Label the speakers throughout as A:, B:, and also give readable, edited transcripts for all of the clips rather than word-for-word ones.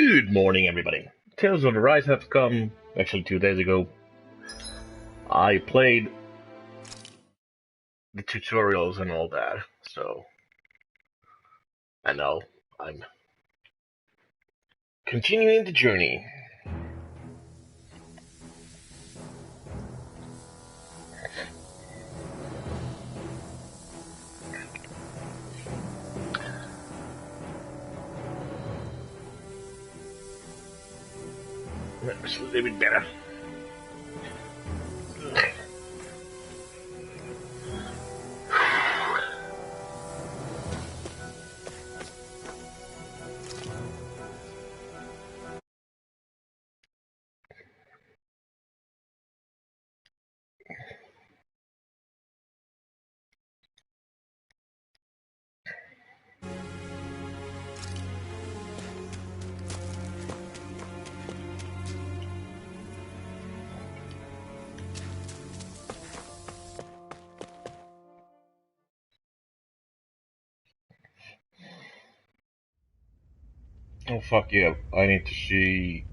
A: Good morning, everybody. Tales of the Rise have come. Actually, 2 days ago, I played the tutorials and all that, so I know I'm continuing the journey. That's a little bit better. Oh fuck yeah, I need to see.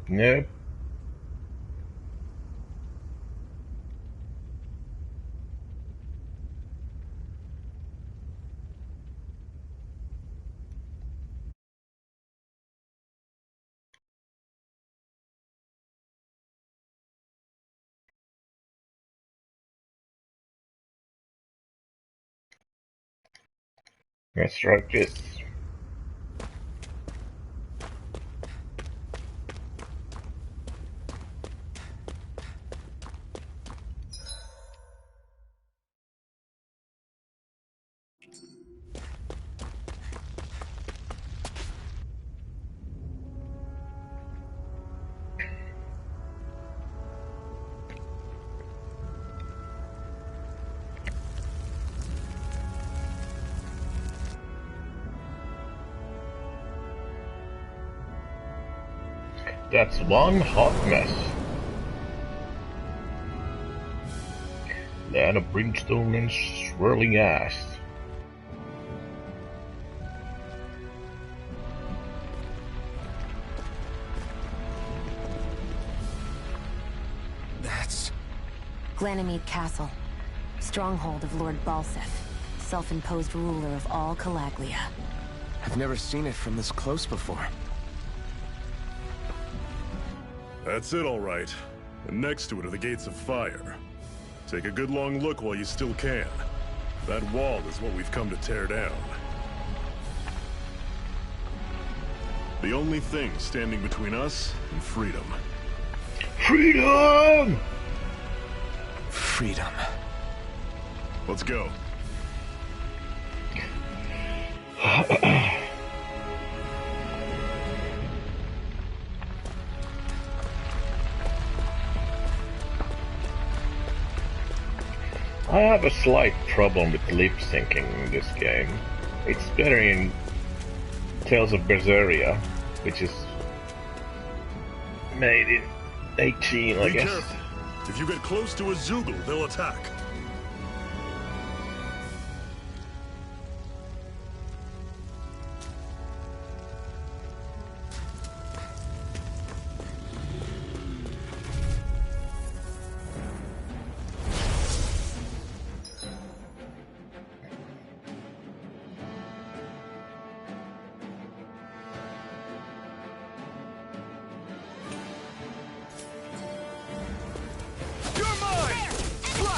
A: Nope. Let's try this. That's one hot mess. Land of brimstone and swirling ash.
B: That's...
C: Ganymede Castle, stronghold of Lord Balseth, self-imposed ruler of all Calaglia.
B: I've never seen it from this close before.
D: That's it, all right. And next to it are the gates of fire. Take a good long look while you still can. That wall is what we've come to tear down. The only thing standing between us and freedom.
A: Freedom!
B: Freedom.
D: Let's go.
A: I have a slight problem with lip syncing in this game. It's better in Tales of Berseria, which is made in 18, I
D: Be
A: guess.
D: careful. If you get close to a Zoogle, they'll attack.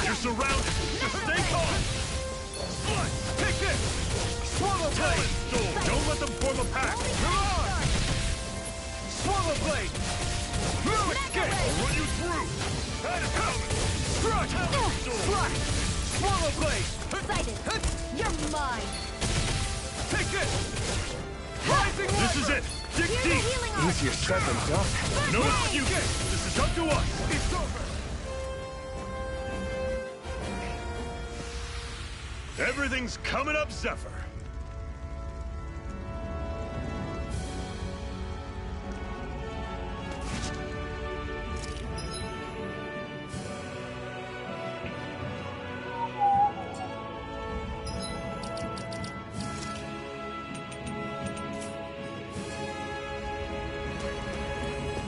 D: You're surrounded! Stay calm! Take this! Swallow blade! Don't let them form a pack! Come on! Swallow blade! Escape! I'll run you through! And helmet! Crush! Slash! Swallow blade!
C: Excited! You're mine!
D: Take this! Rising This is it! Dig deep!
B: Easier said than done.
D: No excuses! This is up to us! It's over! Everything's coming up, Zephyr.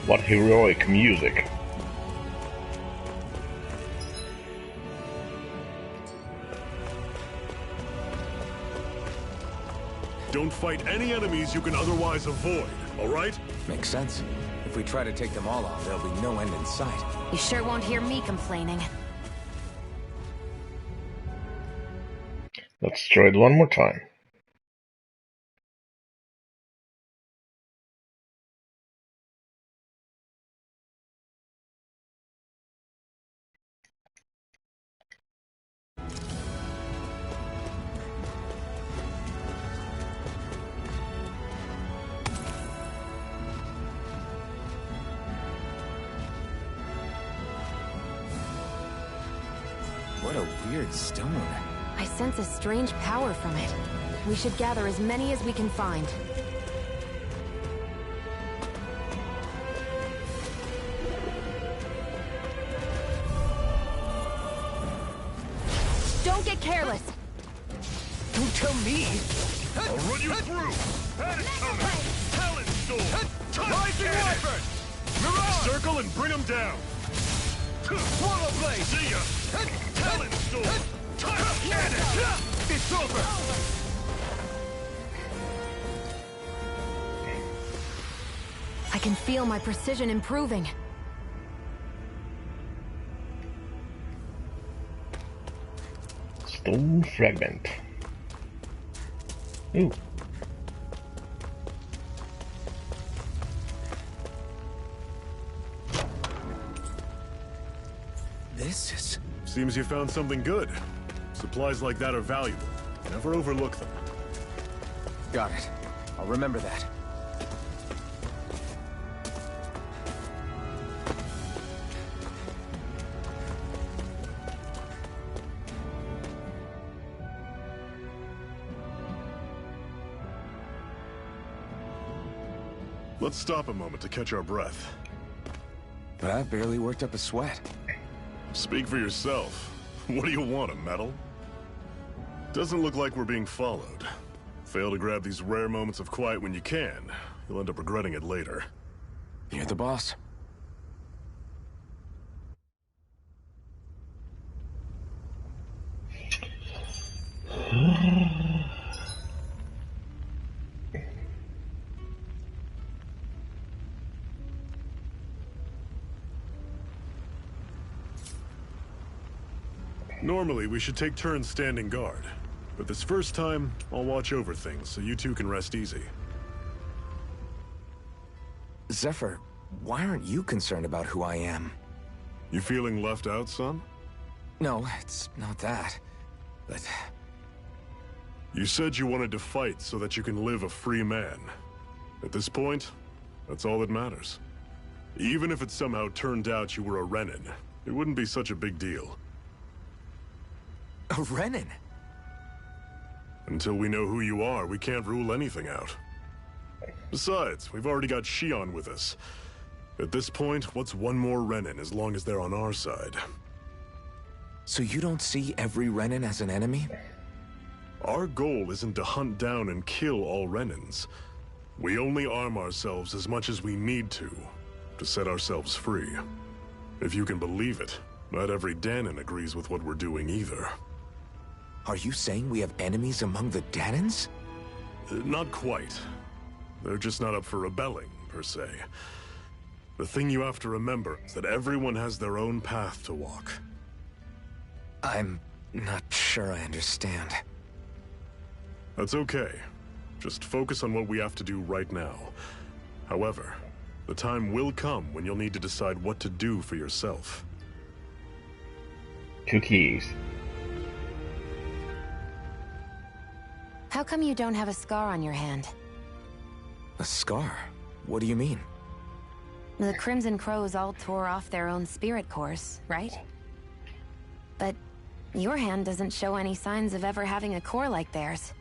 A: What heroic music.
D: Don't fight any enemies you can otherwise avoid, alright?
B: Makes sense. If we try to take them all off, there'll be no end in sight.
C: You sure won't hear me complaining.
A: Let's try it one more time.
B: What a weird stone.
C: I sense a strange power from it. We should gather as many as we can find. Don't get careless!
B: Don't tell me!
D: I'll run you through! That is coming! Talon Storm! Rising Wyvern! Mirage! Circle and bring them down! Swallow Blade! See ya! Talon Storm! Time Cannon! It's over!
C: I can feel my precision improving.
A: Stone fragment. Ooh.
B: This is...
D: Seems you found something good. Supplies like that are valuable. Never overlook them.
B: Got it. I'll remember that.
D: Let's stop a moment to catch our breath.
B: But I've barely worked up a sweat.
D: Speak for yourself. What do you want, a medal? Doesn't look like we're being followed. Fail to grab these rare moments of quiet when you can. You'll end up regretting it later.
B: You're the boss.
D: Normally, we should take turns standing guard. But this first time, I'll watch over things so you two can rest easy.
B: Zephyr, why aren't you concerned about who I am?
D: You feeling left out, son?
B: No, it's not that. But...
D: You said you wanted to fight so that you can live a free man. At this point, that's all that matters. Even if it somehow turned out you were a Renin, it wouldn't be such a big deal.
B: A Renin?
D: Until we know who you are, we can't rule anything out. Besides, we've already got Shion with us. At this point, what's one more Renin as long as they're on our side?
B: So you don't see every Renin as an enemy?
D: Our goal isn't to hunt down and kill all Renins. We only arm ourselves as much as we need to set ourselves free. If you can believe it, not every Danon agrees with what we're doing either.
B: Are you saying we have enemies among the Danons?
D: Not quite. They're just not up for rebelling, per se. The thing you have to remember is that everyone has their own path to walk.
B: I'm not sure I understand.
D: That's okay. Just focus on what we have to do right now. However, the time will come when you'll need to decide what to do for yourself.
A: 2 keys.
C: How come you don't have a scar on your hand?
B: A scar? What do you mean?
C: The Crimson Crows all tore off their own spirit cores, right? But your hand doesn't show any signs of ever having a core like theirs.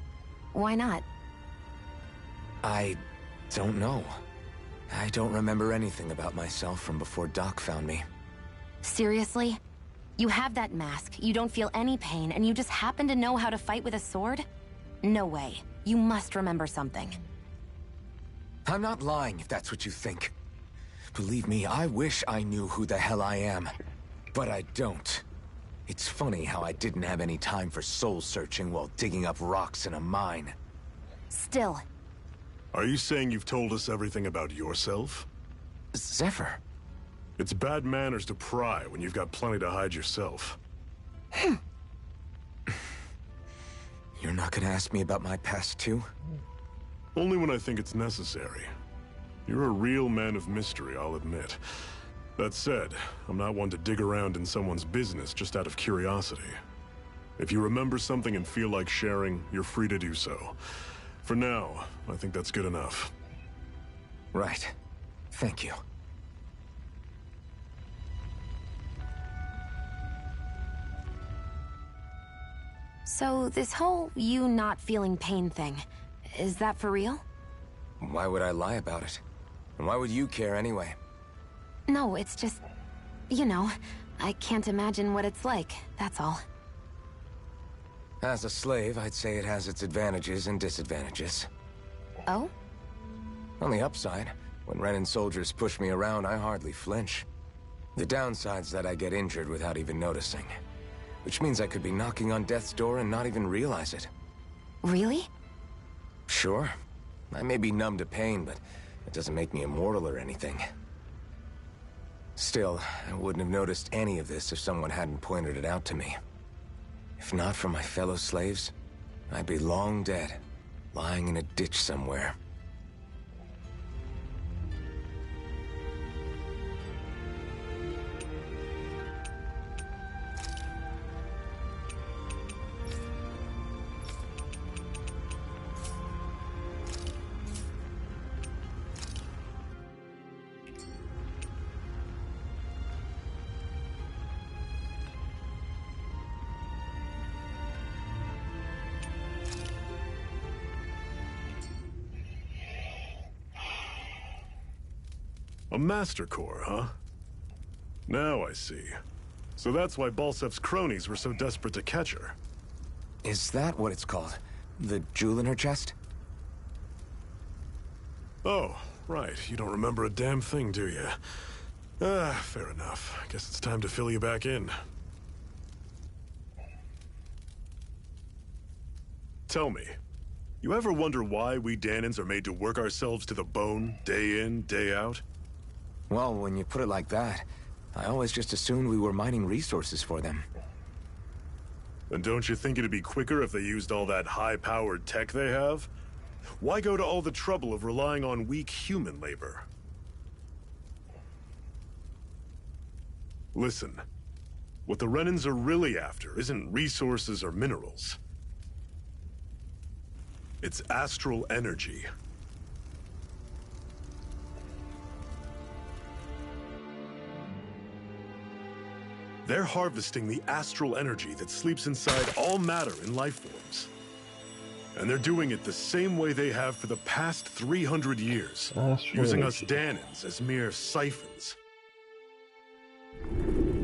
C: Why not?
B: I don't know. I don't remember anything about myself from before Doc found me.
C: Seriously? You have that mask, you don't feel any pain, and you just happen to know how to fight with a sword? No way. You must remember something.
B: I'm not lying if that's what you think. Believe me, I wish I knew who the hell I am. But I don't. It's funny how I didn't have any time for soul-searching while digging up rocks in a mine.
C: Still.
D: Are you saying you've told us everything about yourself?
B: Zephyr.
D: It's bad manners to pry when you've got plenty to hide yourself.
B: You're not gonna ask me about my past, too?
D: Only when I think it's necessary. You're a real man of mystery, I'll admit. That said, I'm not one to dig around in someone's business just out of curiosity. If you remember something and feel like sharing, you're free to do so. For now, I think that's good enough.
B: Right. Thank you.
C: So, this whole you not feeling pain thing, is that for real?
B: Why would I lie about it? And why would you care anyway?
C: No, it's just... you know, I can't imagine what it's like, that's all.
B: As a slave, I'd say it has its advantages and disadvantages.
C: Oh?
B: On the upside, when Renan soldiers push me around, I hardly flinch. The downside's that I get injured without even noticing. Which means I could be knocking on death's door and not even realize it.
C: Really?
B: Sure. I may be numb to pain, but it doesn't make me immortal or anything. Still, I wouldn't have noticed any of this if someone hadn't pointed it out to me. If not for my fellow slaves, I'd be long dead, lying in a ditch somewhere.
D: A Master Core, huh? Now I see. So that's why Balsef's cronies were so desperate to catch her.
B: Is that what it's called? The jewel in her chest?
D: Oh, right. You don't remember a damn thing, do you? Fair enough. Guess it's time to fill you back in. Tell me, you ever wonder why we Dahnans are made to work ourselves to the bone, day in, day out?
B: Well, when you put it like that, I always just assumed we were mining resources for them.
D: And don't you think it'd be quicker if they used all that high-powered tech they have? Why go to all the trouble of relying on weak human labor? Listen, what the Renans are really after isn't resources or minerals. It's astral energy. They're harvesting the astral energy that sleeps inside all matter in life forms. And they're doing it the same way they have for the past 300 years, using us Dahnans as mere siphons.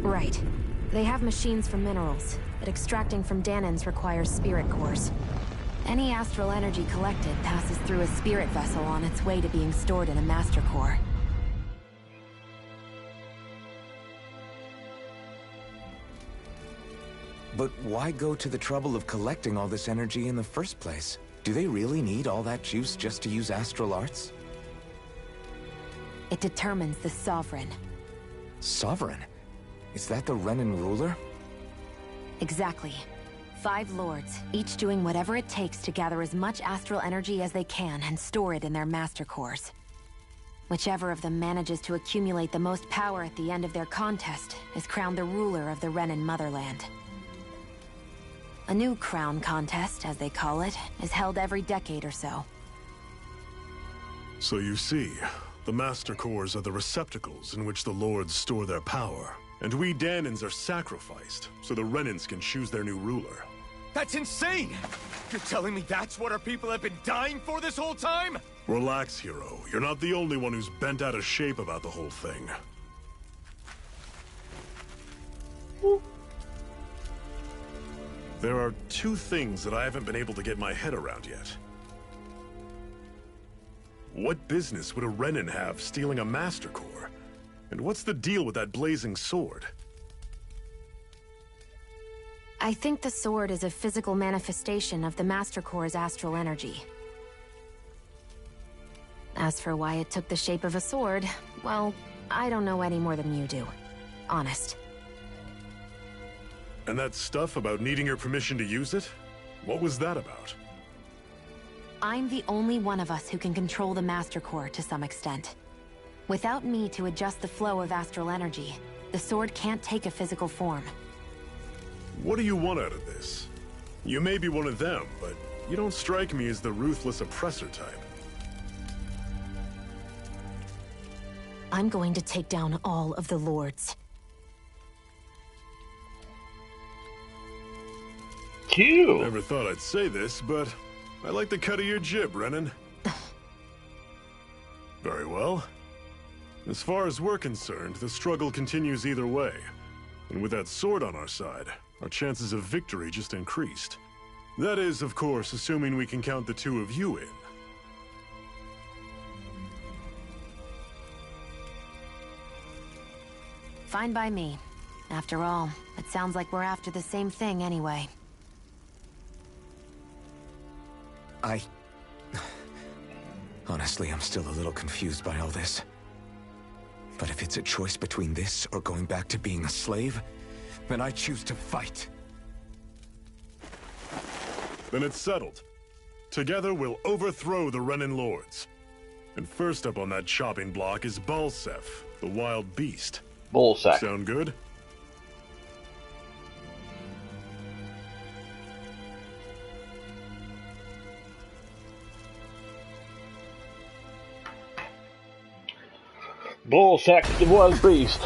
C: Right. They have machines for minerals, but extracting from Dahnans requires spirit cores. Any astral energy collected passes through a spirit vessel on its way to being stored in a master core.
B: But why go to the trouble of collecting all this energy in the first place? Do they really need all that juice just to use astral arts?
C: It determines the Sovereign.
B: Sovereign? Is that the Renan ruler?
C: Exactly. 5 lords, each doing whatever it takes to gather as much astral energy as they can and store it in their master cores. Whichever of them manages to accumulate the most power at the end of their contest is crowned the ruler of the Renan motherland. A new crown contest, as they call it, is held every decade or so.
D: So you see, the Master Cores are the receptacles in which the Lords store their power. And we Dahnans are sacrificed, so the Renans can choose their new ruler.
B: That's insane! You're telling me that's what our people have been dying for this whole time?
D: Relax, hero. You're not the only one who's bent out of shape about the whole thing. There are 2 things that I haven't been able to get my head around yet. What business would a Renin have stealing a Master Core? And what's the deal with that blazing sword?
C: I think the sword is a physical manifestation of the Master Core's astral energy. As for why it took the shape of a sword, well, I don't know any more than you do. Honest.
D: And that stuff about needing your permission to use it? What was that about?
C: I'm the only one of us who can control the Master Core to some extent. Without me to adjust the flow of astral energy, the sword can't take a physical form.
D: What do you want out of this? You may be one of them, but you don't strike me as the ruthless oppressor type.
C: I'm going to take down all of the lords.
A: Cute.
D: Never thought I'd say this, but I like the cut of your jib, Renin. Very well. As far as we're concerned, the struggle continues either way. And with that sword on our side, our chances of victory just increased. That is, of course, assuming we can count the two of you in.
C: Fine by me. After all, it sounds like we're after the same thing anyway.
B: Honestly, I'm still a little confused by all this. But if it's a choice between this or going back to being a slave, then I choose to fight.
D: Then it's settled. Together we'll overthrow the Renin Lords. And first up on that chopping block is Balsef, the wild beast.
A: Bullsack.
D: Sound good?
A: Bullsack the wild beast.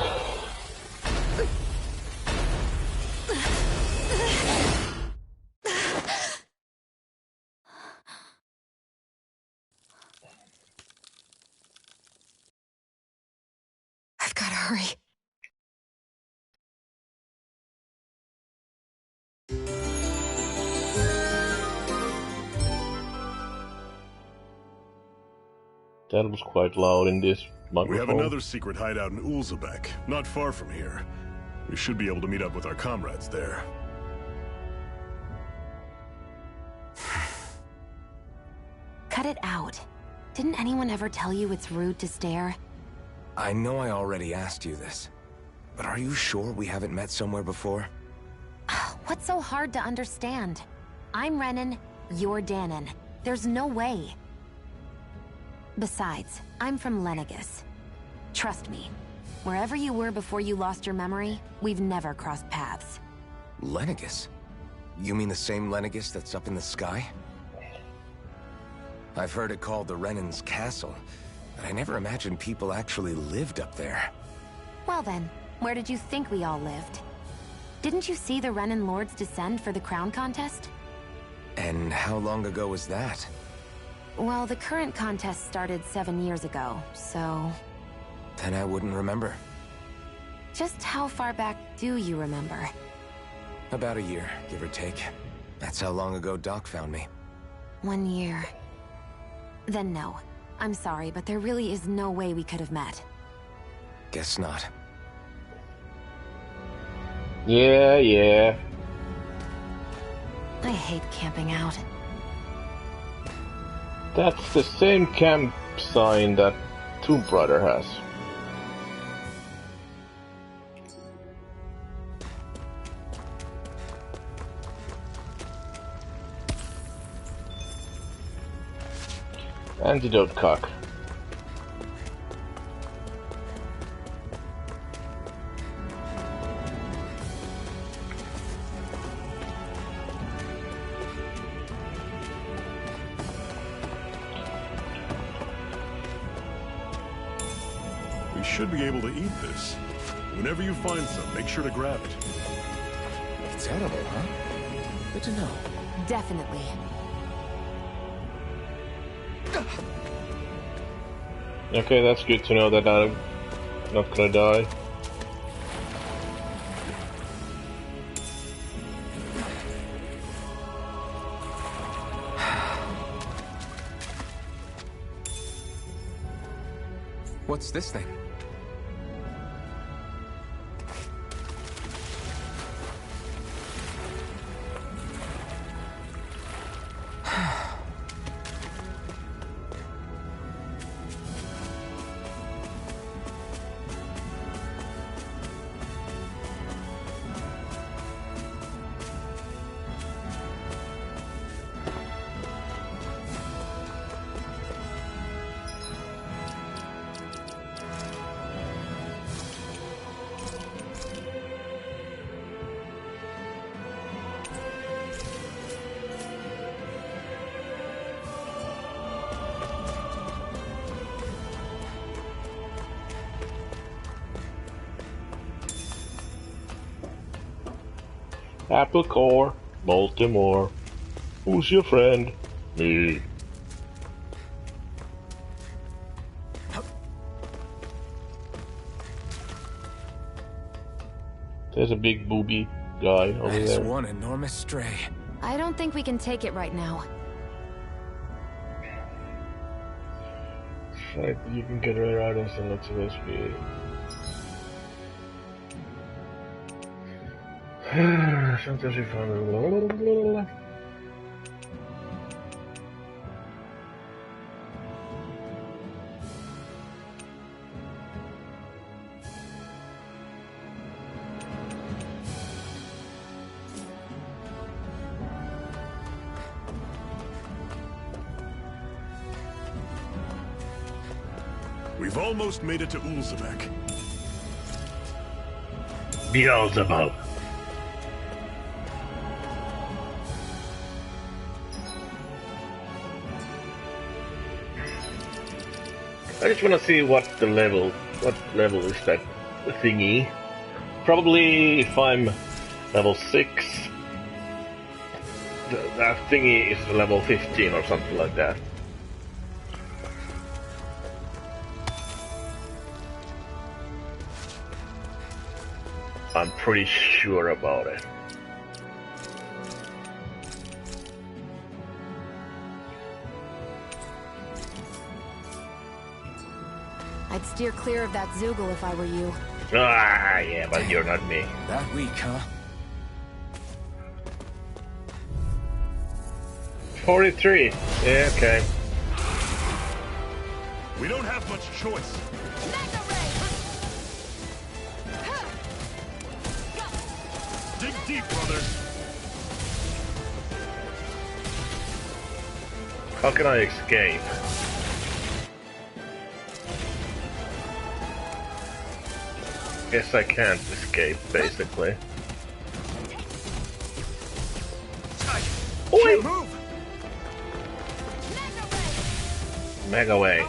C: I've got to hurry.
A: That was quite loud in this microphone.
D: We have another secret hideout in Ulzebek, not far from here. We should be able to meet up with our comrades there.
C: Cut it out. Didn't anyone ever tell you it's rude to stare?
B: I know I already asked you this, but are you sure we haven't met somewhere before?
C: What's so hard to understand? I'm Renin, you're Danon. There's no way. Besides, I'm from Lenegis. Trust me, wherever you were before you lost your memory, we've never crossed paths.
B: Lenegis? You mean the same Lenegis that's up in the sky? I've heard it called the Renin's Castle, but I never imagined people actually lived up there.
C: Well then, where did you think we all lived? Didn't you see the Renin Lords descend for the crown contest?
B: And how long ago was that?
C: Well, the current contest started 7 years ago, so...
B: Then I wouldn't remember.
C: Just how far back do you remember?
B: About a year, give or take. That's how long ago Doc found me.
C: 1 year. Then no. I'm sorry, but there really is no way we could have met.
B: Guess not.
A: Yeah.
C: I hate camping out.
A: That's the same camp sign that Tomb Raider has. Antidote cock.
D: We should be able to eat this. Whenever you find some, make sure to grab it.
B: It's edible, huh? Good to know.
C: Definitely.
A: Okay, that's good to know that I'm not gonna die.
B: What's this thing?
A: Apple Core, Baltimore. Who's your friend? Me. There's a big booby guy over
B: That is
A: there.
B: one enormous stray.
C: I don't think we can take it right now.
A: Right, you can get rare items and lots of SP. Sometimes you find
D: We've almost made it to Ulzavek.
A: Beelzebub. I just want to see what level is that thingy. Probably if I'm level 6, that thingy is level 15 or something like that. I'm pretty sure about it.
C: I'd steer clear of that Zoogle if I were you.
A: Ah, yeah, but you're not me.
B: That weak, huh?
A: 43. Yeah, okay.
D: We don't have much choice. Dig deep, brother.
A: How can I escape? Guess I can't escape, basically.
D: Can't move.
A: Mega Way.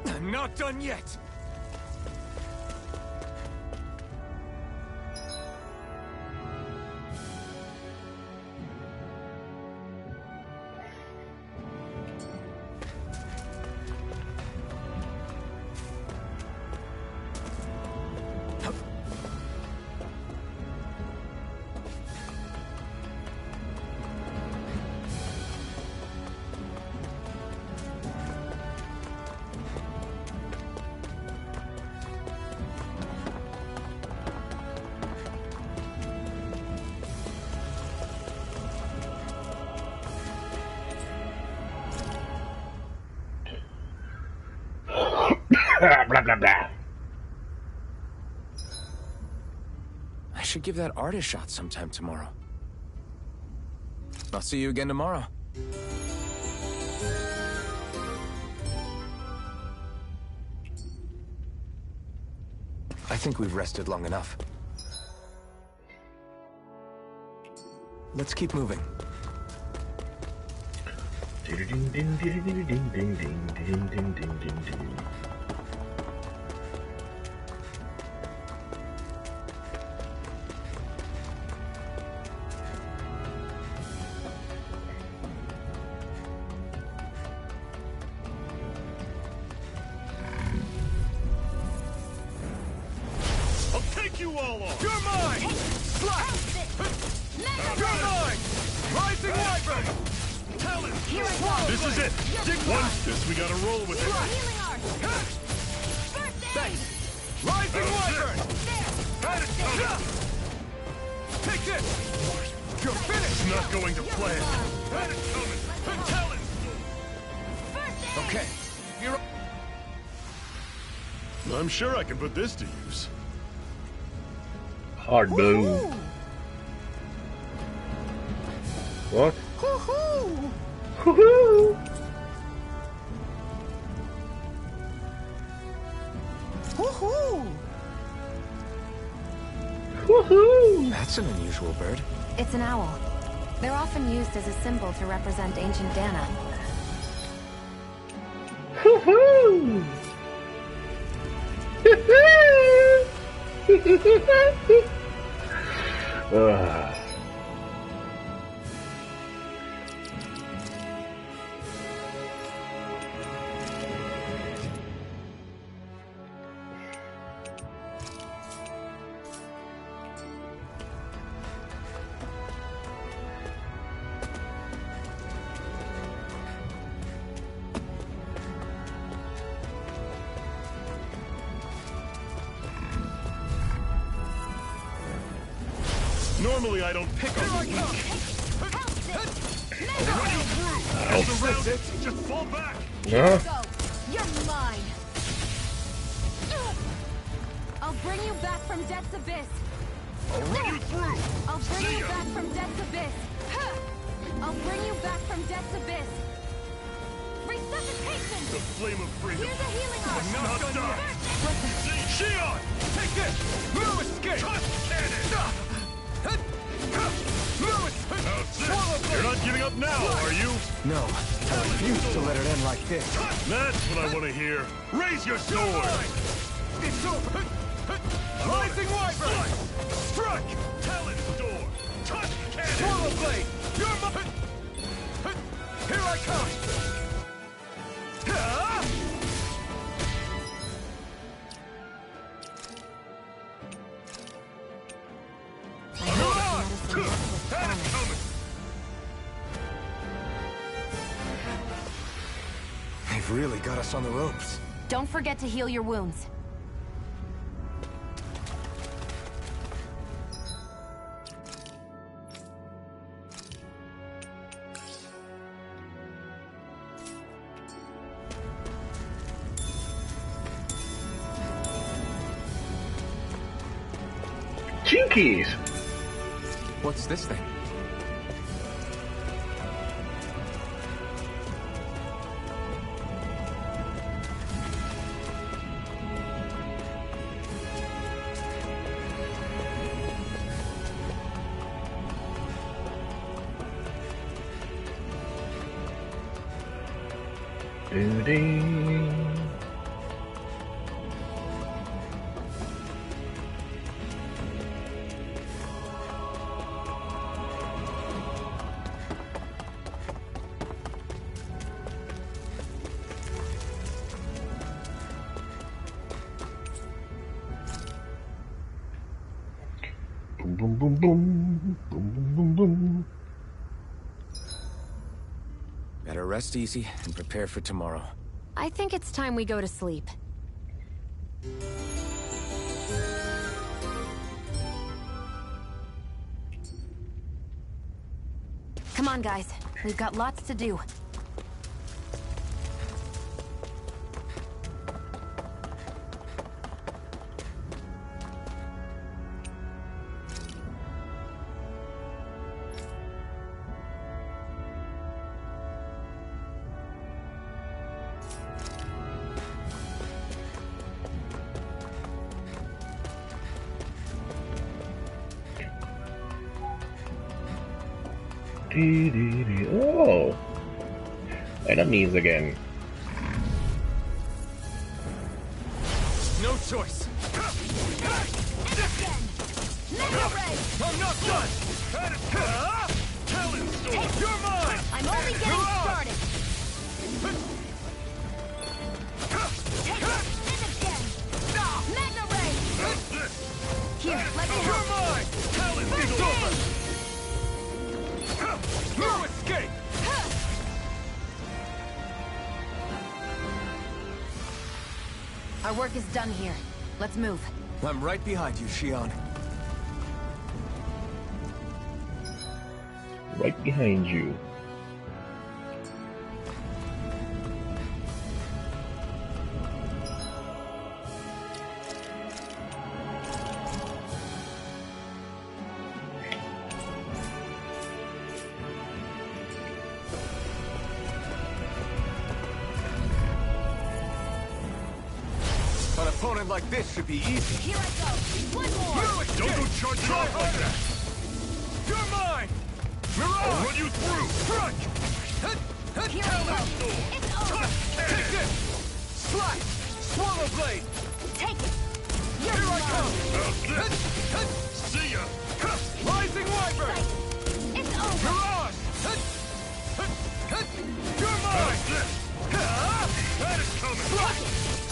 B: I'm not done yet.
A: Blah blah blah.
B: I should give that art a shot sometime tomorrow. I'll see you again tomorrow. I think we've rested long enough. Let's keep moving.
D: you all are! You're mine! Slash! You're mine! Rising Wyvern! Talon!
C: Here I go.
D: This is it! Dig one! This we gotta roll with it!
C: Healing art.
D: Thanks! Rising Wyvern! Had it coming! Take this! You're finished! It's not going to plan! Had it coming! Talon! Okay, you're... I'm sure I can put this to use.
A: Hard move. What?
C: Woohoo!
A: Woohoo!
C: Woohoo!
A: Woohoo!
B: That's an unusual bird.
C: It's an owl. They're often used as a symbol to represent ancient Dana.
A: Woohoo! Ah.
D: Normally I don't pick on the weak. I'll run you through. That's it. Just fall back.
A: No?
C: Go! You're mine! I'll bring you back from Death's Abyss!
D: I'll run you through.
C: I'll bring you back from Death's Abyss! I'll bring you back from Death's Abyss! Resuscitation!
D: The flame of freedom.
C: Here's a healing art!
D: I'm not done. Shion! Take this! Move escape! Cut cannon! You're not giving up now, are you?
B: No, I refuse to let it end like this.
D: That's what I want to hear. Raise your sword! It's over! Rising Wyvern! Strike! Talon's door! Touch cannon! Swallow blade! You're mine! Here I come!
B: They've really got us on the ropes.
C: Don't forget to heal your wounds.
A: Jinkies!
B: What's this thing?
A: Doo-dee. Boom, boom, boom, boom, boom, boom, boom, boom.
B: Better rest easy and prepare for tomorrow.
C: I think it's time we go to sleep. Come on, guys. We've got lots to do.
A: Oh! Enemies again.
D: No choice. I'm not done. Talon's door. You're mine.
C: I'm only getting started. Mega Ray! Here, let me
D: You're
C: help.
D: mine! Talon, it's over! No escape!
C: Our work is done here. Let's move.
B: I'm right behind you, Shion.
A: Right behind you.
B: An opponent like this should be easy.
C: Here I go. One more.
D: No escape! Don't go charging off like that! You're mine! Mirage! I'll run you through! Front!
C: Here I go. It's over.
D: Take this!
B: Slice! Swallow blade!
C: Take it. You're
D: Here I
C: mine.
D: come! How's this? See ya! Rising Wyvern!
C: It's over.
D: Mirage! You're mine! How's this? That is coming!
C: Take it.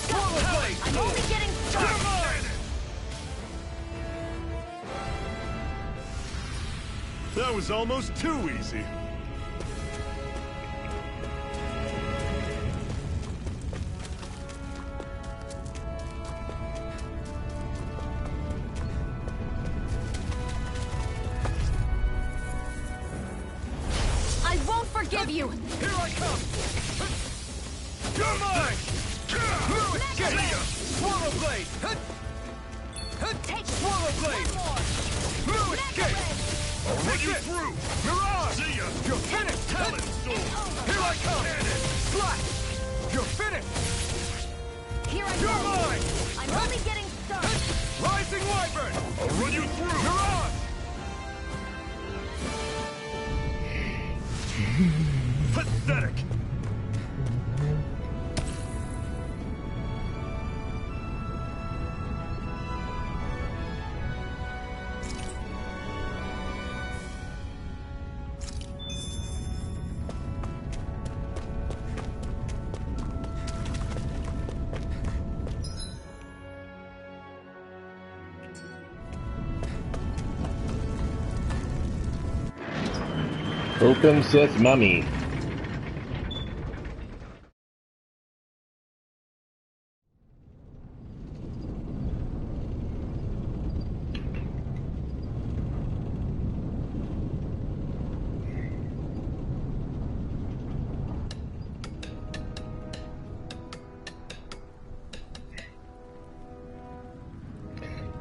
D: Swallow blade!
C: I'm only getting
D: You're
C: started.
D: mine! That was almost too easy.
C: I won't forgive you.
D: Here I come! You're mine! No escape! Swallow blade!
C: Take
D: Swallow blade!
C: one more.
D: No escape! I'll run you through! Mirage! See ya! You're finished! Talon sword! Here I come! Slash! You're finished!
C: Here I
D: You're
C: go.
D: mine!
C: I'm only getting started.
D: Rising Wyvern! I'll run you through! Mirage! Pathetic!
A: Open says mommy.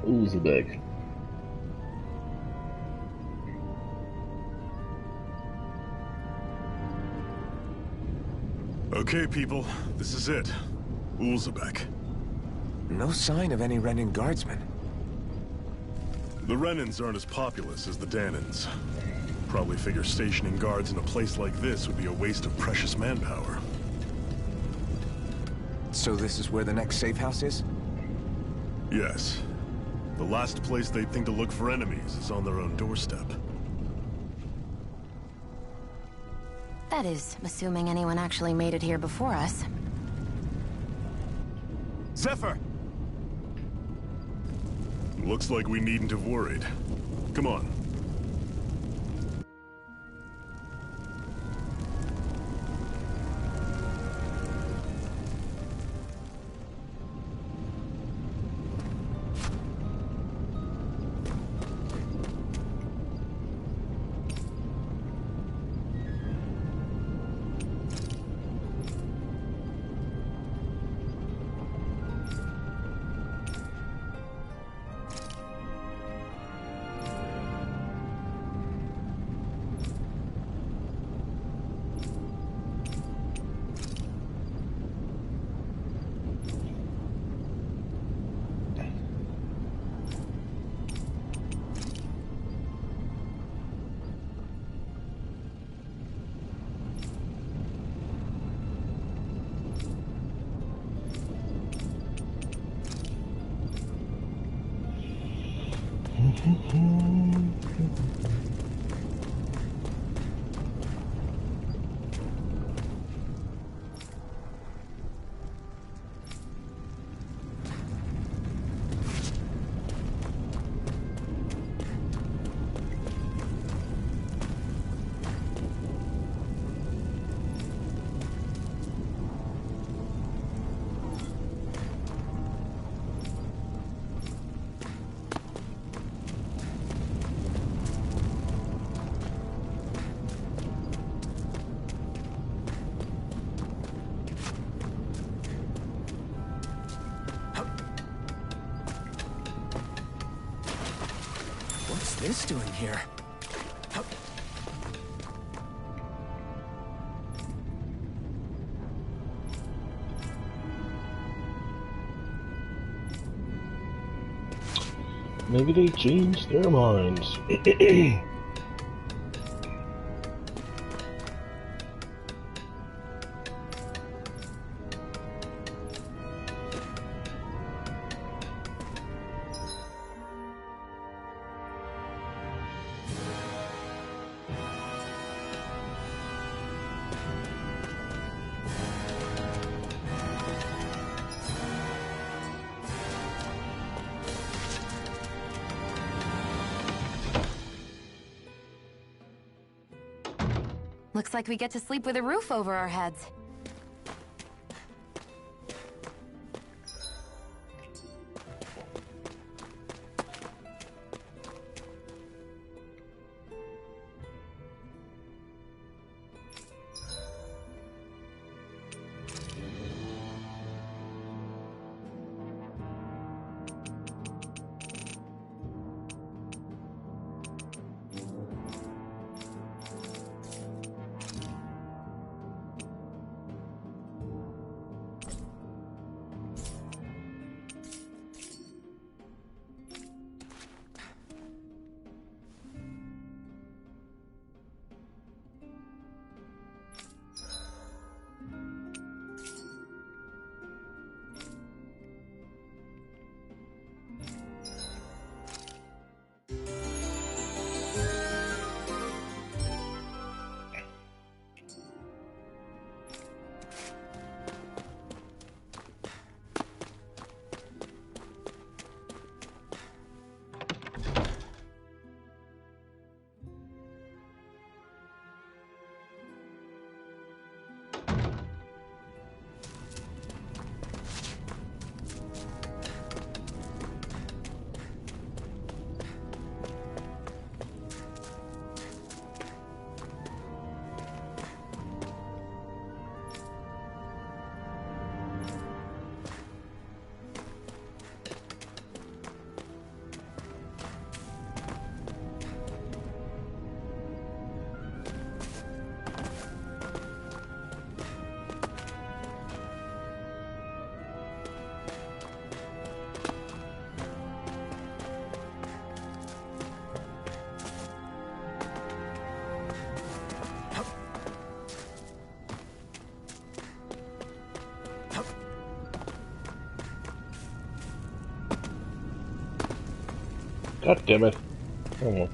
A: Uzbek.
D: Okay, people, this is it. Ulzebek.
B: No sign of any Renin guardsmen.
D: The Renins aren't as populous as the Danins. Probably figure stationing guards in a place like this would be a waste of precious manpower.
B: So this is where the next safe house is?
D: Yes. The last place they'd think to look for enemies is on their own doorstep.
C: That is, assuming anyone actually made it here before us.
D: Zephyr! Looks like we needn't have worried. Come on.
B: this doing here?
A: Maybe they changed their minds.
C: Looks like we get to sleep with a roof over our heads.
A: God damn it. Oh.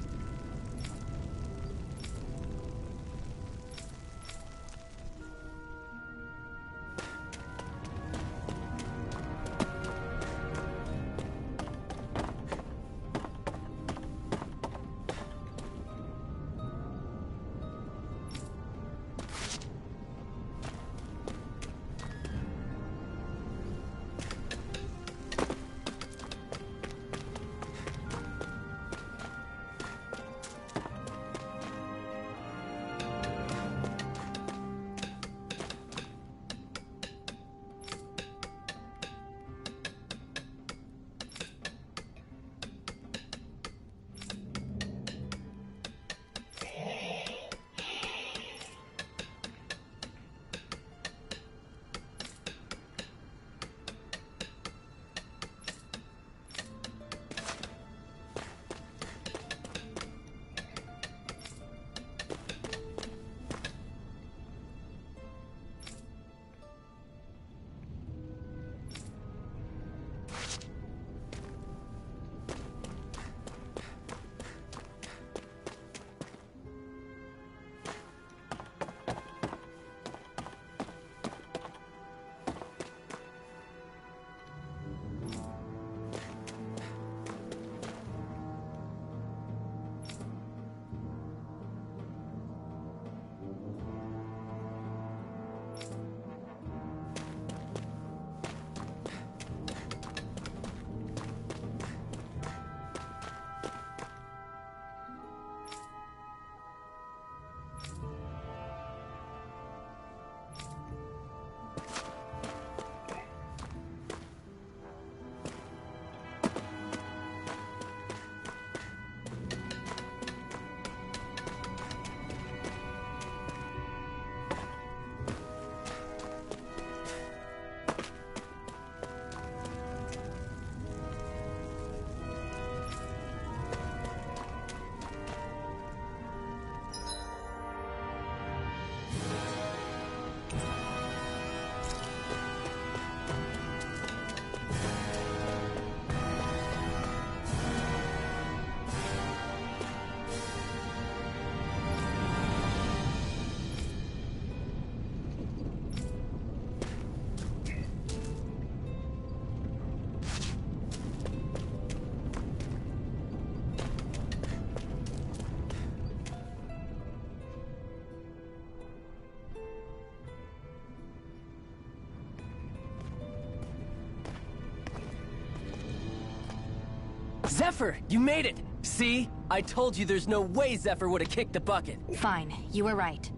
E: Zephyr, you made it! See? I told you there's no way Zephyr would have kicked the bucket.
C: Fine, you were right.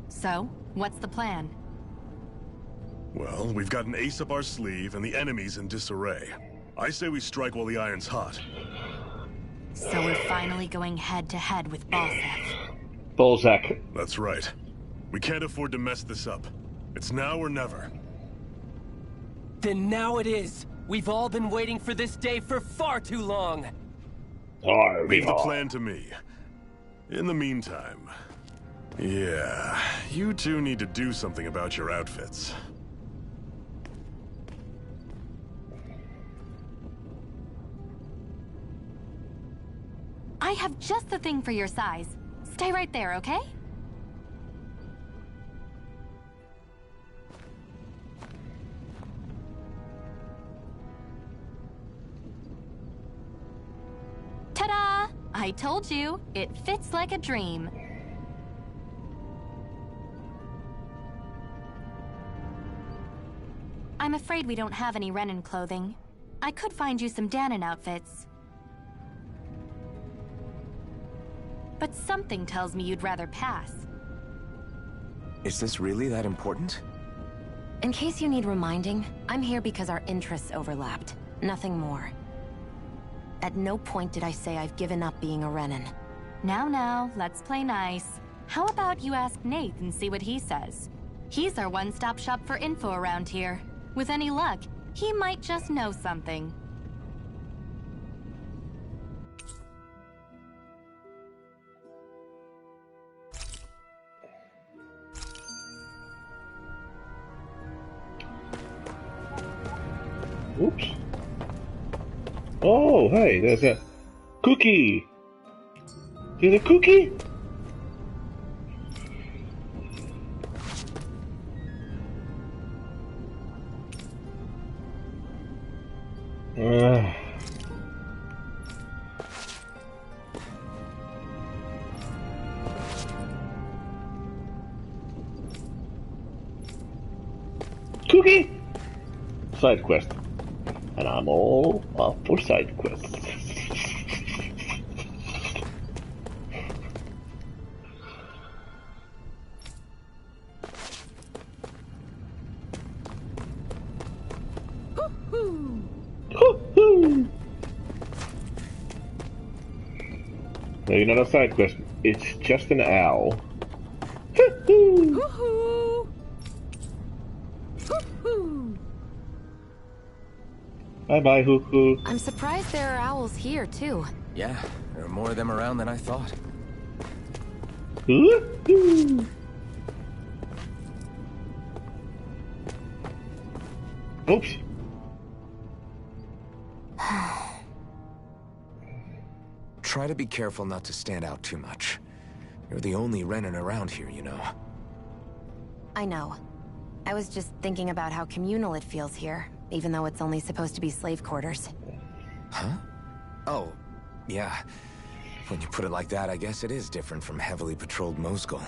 C: So, what's the plan?
D: Well, we've got an ace up our sleeve, and the enemy's in disarray. I say we strike while the iron's hot.
C: So we're finally going head-to-head with Balsef.
A: Balzac.
D: That's right. We can't afford to mess this up. It's now or never.
E: Then now it is! We've all been waiting for this day for far too long!
D: Leave the plan to me. In the meantime... yeah, you two need to do something about your outfits.
C: I have just the thing for your size. Stay right there, okay? Ta-da! I told you, it fits like a dream. I'm afraid we don't have any Renin clothing. I could find you some Danon outfits. But something tells me you'd rather pass.
B: Is this really that important?
C: In case you need reminding, I'm here because our interests overlapped. Nothing more. At no point did I say I've given up being a Renin. Now, let's play nice. How about you ask Nate and see what he says? He's our one-stop shop for info around here. With any luck, he might just know something.
A: Oops. Oh, hey, there's a cookie. There's a cookie? Cookie? Side quest. And I'm all up for side quests. No, you're not a side quest. It's just an owl. Bye-bye, hoo-hoo.
C: I'm surprised there are owls here, too.
B: Yeah, there are more of them around than I thought.
A: Hoo-hoo. Oops.
B: Try to be careful not to stand out too much. You're the only Renin around here, you know.
C: I know. I was just thinking about how communal it feels here, even though it's only supposed to be slave quarters.
B: Huh? Oh, yeah. When you put it like that, I guess it is different from heavily patrolled Mosgul.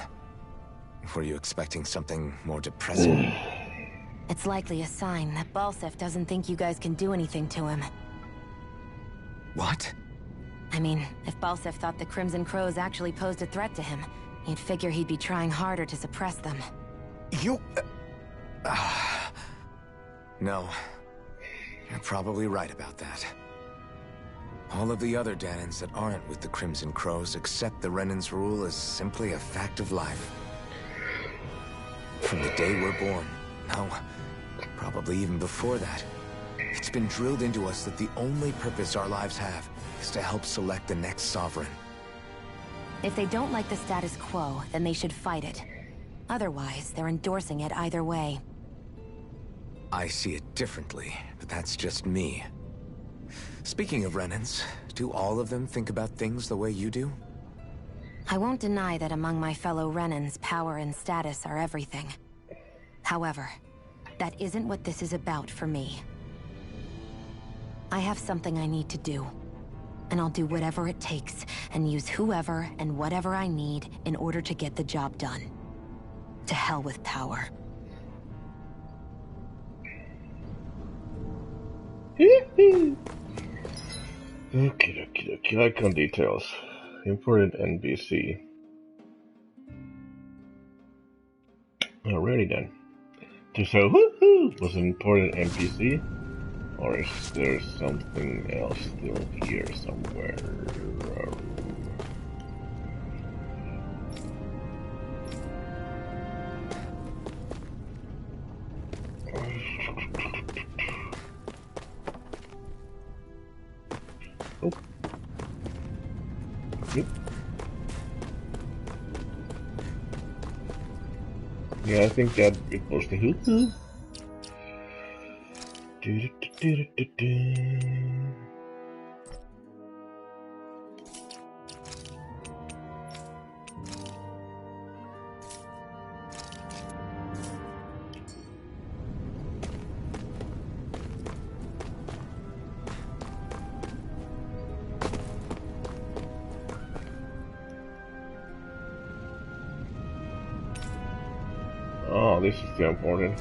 B: Were you expecting something more depressing?
C: It's likely a sign that Balsef doesn't think you guys can do anything to him.
B: What?
C: I mean, if Balsef thought the Crimson Crows actually posed a threat to him, you'd figure he'd be trying harder to suppress them.
B: You... No. You're probably right about that. All of the other Danons that aren't with the Crimson Crows accept the Renin's rule as simply a fact of life. From the day we're born, no, probably even before that, it's been drilled into us that the only purpose our lives have is to help select the next sovereign.
C: If they don't like the status quo, then they should fight it. Otherwise, they're endorsing it either way.
B: I see it differently, but that's just me. Speaking of Renins, do all of them think about things the way you do?
C: I won't deny that among my fellow Renins, power and status are everything. However, that isn't what this is about for me. I have something I need to do, and I'll do whatever it takes, and use whoever and whatever I need in order to get the job done. To hell with power.
A: Okay. Icon details. Important NPC. Alrighty then. So woohoo was an important NPC? Or is there something else still here somewhere? Oh. Yep. Yeah, I think that it was the hoo-hoo. Oh, this is too important.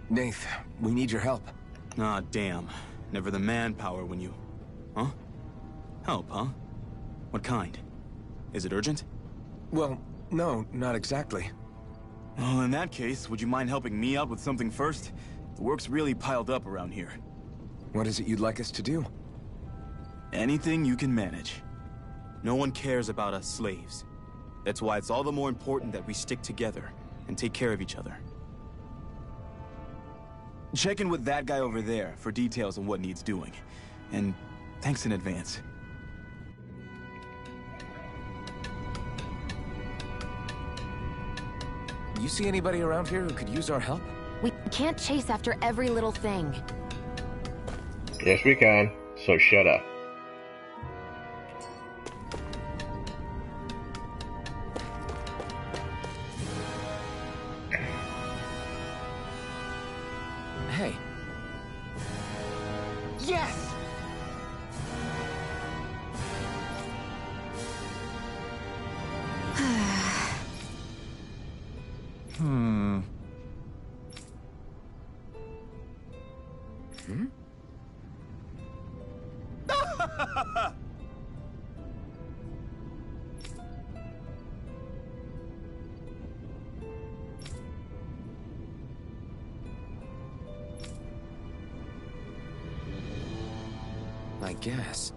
B: Nath, we need your help.
D: Ah, damn. Never the manpower when you... Huh? Help, huh? What kind? Is it urgent?
B: Well, no, not exactly.
D: Well, in that case, would you mind helping me out with something first? The work's really piled up around here.
B: What is it you'd like us to do?
D: Anything you can manage. No one cares about us slaves. That's why it's all the more important that we stick together and take care of each other. Check in with that guy over there for details on what needs doing. And thanks in advance.
B: You see anybody around here who could use our help?
C: We can't chase after every little thing.
A: Yes, we can. So shut up.
B: Hey. Yes! Hmm. I guess.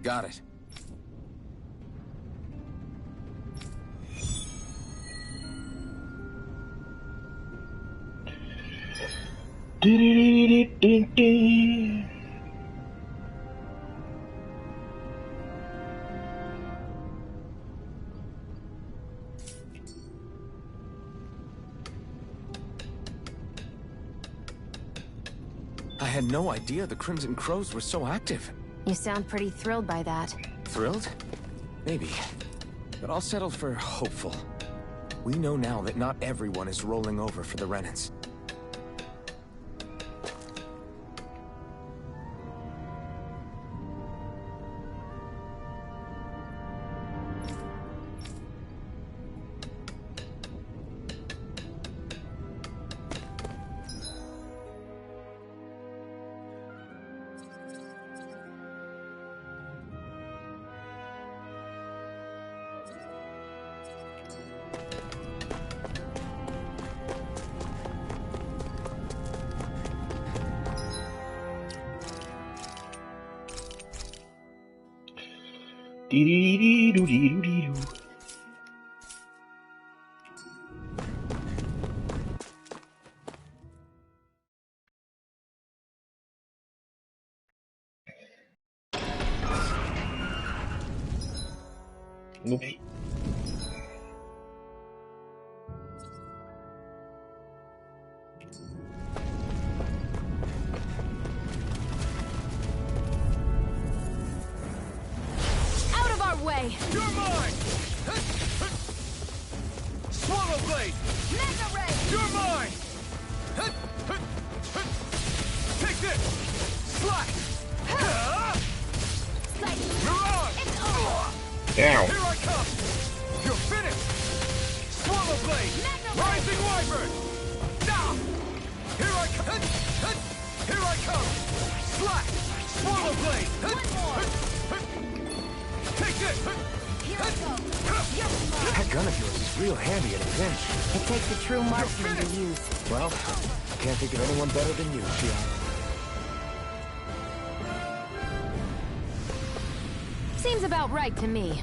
B: Got it. I had no idea the Crimson Crows were so active.
C: You sound pretty thrilled by that.
B: Thrilled? Maybe. But I'll settle for hopeful. We know now that not everyone is rolling over for the Renans.
A: Dee-dee-dee-doo-dee-doo-dee-doo. Oops.
C: Out of our way!
D: You're mine! Swallow blade!
C: Mega Ray!
D: You're mine! Take this! Slash! Mirage!
C: It's over!
A: Ow.
D: Here I come! You're finished! Swallow blade! Rising wyvern! Now! Here I come! Here I come! Slash! Swallow blade!
C: One more!
D: Take this!
C: Here I go! Yes, Mom.
B: That gun of yours is real handy in a pinch.
C: It takes a true marksman to use.
B: Well, can't think of anyone better than you, Shion.
C: Seems about right to me.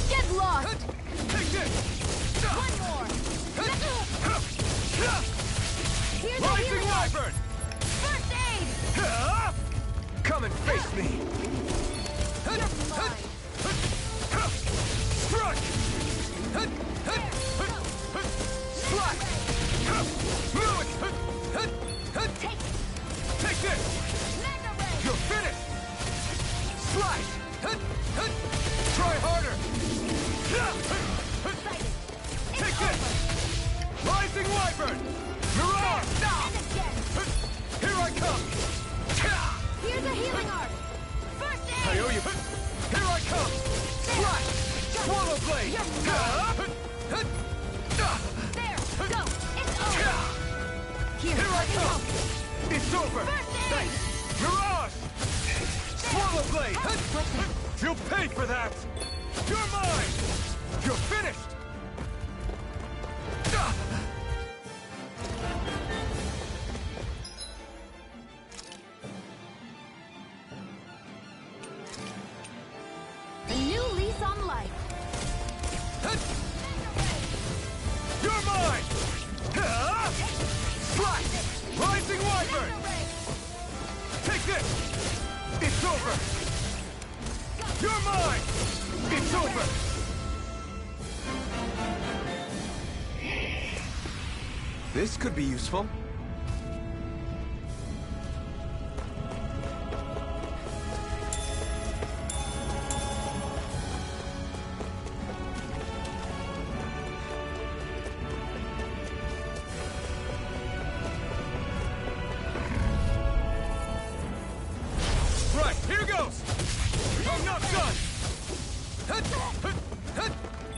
C: Get lost!
D: Take this!
C: One more! Here's a
D: Rising
C: healing
D: wyvern!
C: first aid!
B: Come and face me!
C: You're mine.
D: Strike! Slash!
C: Take it!
D: Take this!
C: Mega Ray!
D: You're finished! Slash! Try harder! Take this! Rising wyvern! Mirage!
C: And again!
D: Here I come!
C: Here's a healing art! First
D: I
C: aid!
D: owe you! Here I come! Slash! Swallow blade!
C: There! Go! It's over! Here,
D: Here I
C: let me
D: come!
C: help you.
D: It's over!
C: First aid!
D: Thanks! Mirage! Swallow blade!
C: What's that?
D: You'll pay for that! You're mine! You're finished!
C: A new lease on life.
D: You're mine! Slash! Rising wyvern!
C: Mega Ray!
D: Take this! It's over! You're mine! It's over!
B: This could be useful.
D: Right, here goes! I'm not done!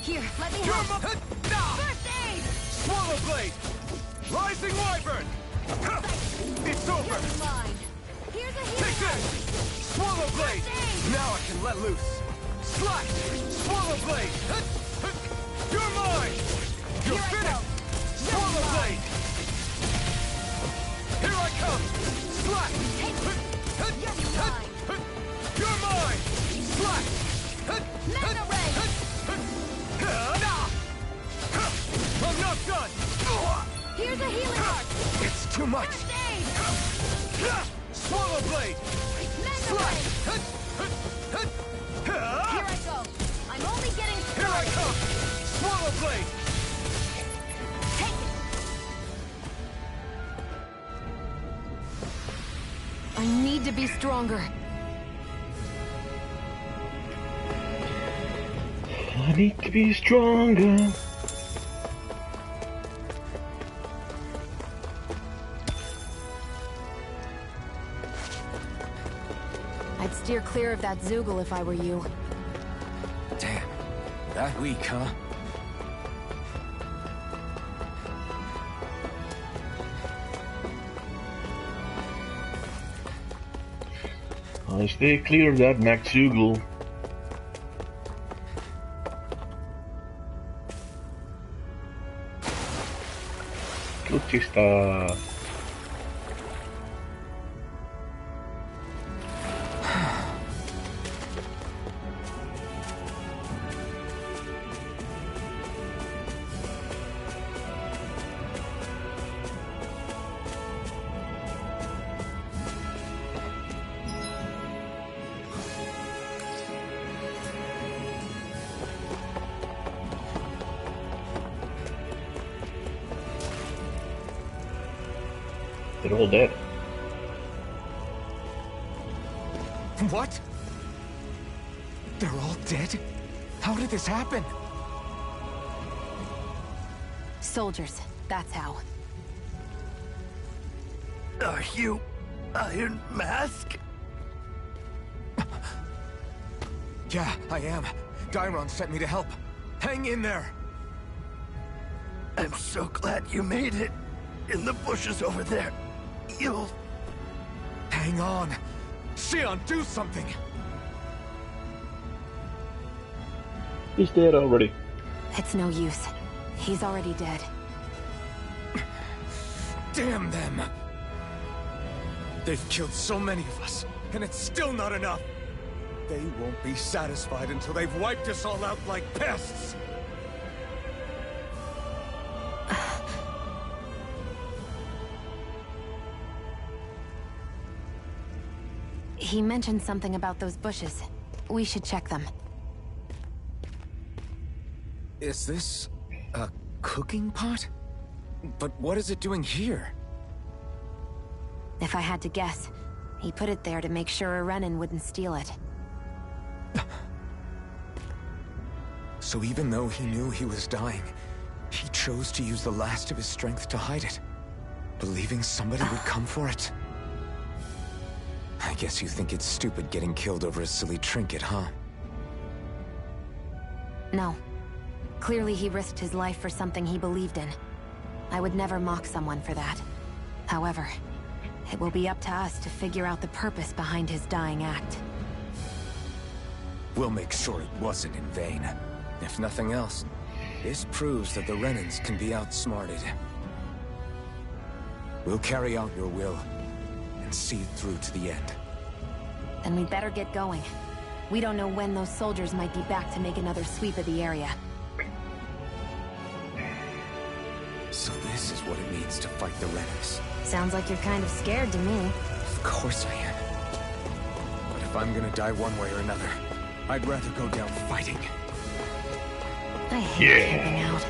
C: Here, let me
D: You're
C: help.
D: mine!
C: First aid!
D: Swallow blade! Rising wyvern! It's over!
C: You're mine. Here's a
B: Take this! Swallow blade! Now I can let loose. Slash! Swallow blade! You're mine! You're finished! Swallow blade! Here I come! Slash! You're mine! Slash!
C: Mega ray!
B: I'm not done!
C: Here's a healing arc!
B: It's too much!
C: First aid!
B: Swallow blade!
C: Mega
B: Slash!
C: ray! Here I go! I'm only getting
B: Here I
C: started!
B: come! Swallow blade!
C: Take it! I need to be stronger.
A: I need to be stronger.
C: I'd steer clear of that Zoogle if I were you.
B: Damn. That weak, huh?
A: I stay clear of that McDougal. Klutsista. They're all dead.
B: What? They're all dead? How did this happen?
C: Soldiers, that's how.
D: Are you Iron Mask?
B: Yeah, I am. Dairon sent me to help. Hang in there!
D: I'm so glad you made it. In the bushes over there. You'll...
B: Hang on! Xion, do something!
A: He's dead already.
C: It's no use. He's already dead.
B: Damn them! They've killed so many of us, and it's still not enough! They won't be satisfied until they've wiped us all out like pests!
C: He mentioned something about those bushes. We should check them.
B: Is this a cooking pot? But what is it doing here?
C: If I had to guess, he put it there to make sure a Renin wouldn't steal it.
B: So even though he knew he was dying, he chose to use the last of his strength to hide it, believing somebody would come for it. I guess you think it's stupid getting killed over a silly trinket, huh?
C: No. Clearly he risked his life for something he believed in. I would never mock someone for that. However, it will be up to us to figure out the purpose behind his dying act.
B: We'll make sure it wasn't in vain. If nothing else, this proves that the Renins can be outsmarted. We'll carry out your will, and see it through to the end.
C: Then we'd better get going. We don't know when those soldiers might be back to make another sweep of the area.
B: So this is what it means to fight the Renins.
C: Sounds like you're kind of scared to me.
B: Of course I am. But if I'm gonna die one way or another, I'd rather go down fighting.
C: I hate camping out.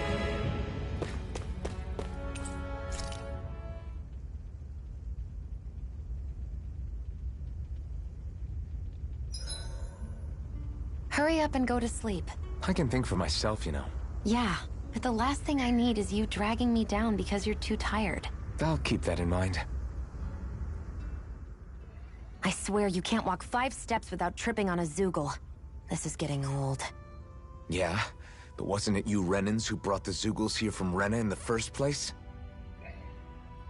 C: Hurry up and go to sleep.
B: I can think for myself, you know.
C: Yeah, but the last thing I need is you dragging me down because you're too tired.
B: I'll keep that in mind.
C: I swear you can't walk 5 steps without tripping on a Zoogle. This is getting old.
B: Yeah? But wasn't it you Renins who brought the Zoogles here from Rena in the first place?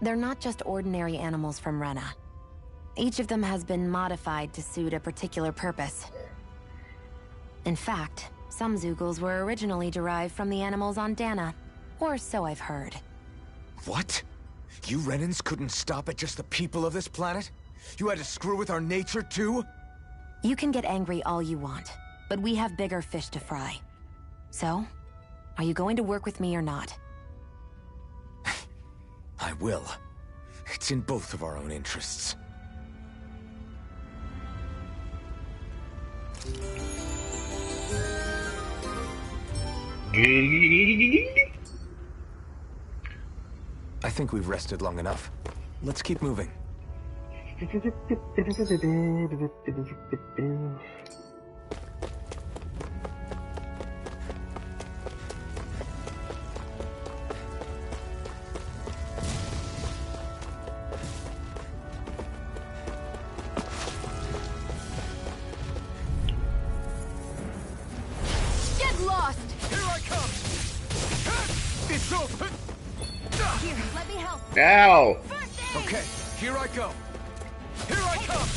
C: They're not just ordinary animals from Rena. Each of them has been modified to suit a particular purpose. In fact, some Zeugles were originally derived from the animals on Dana, or so I've heard.
B: What? You Renans couldn't stop at just the people of this planet? You had to screw with our nature too?
C: You can get angry all you want, but we have bigger fish to fry. So, are you going to work with me or not?
B: I will. It's in both of our own interests. I think we've rested long enough. Let's keep moving.
C: Get lost!
D: Here I come! It's over!
C: Here, let me help.
A: Ow!
C: First aid!
B: Okay, here I go.
D: Here I come!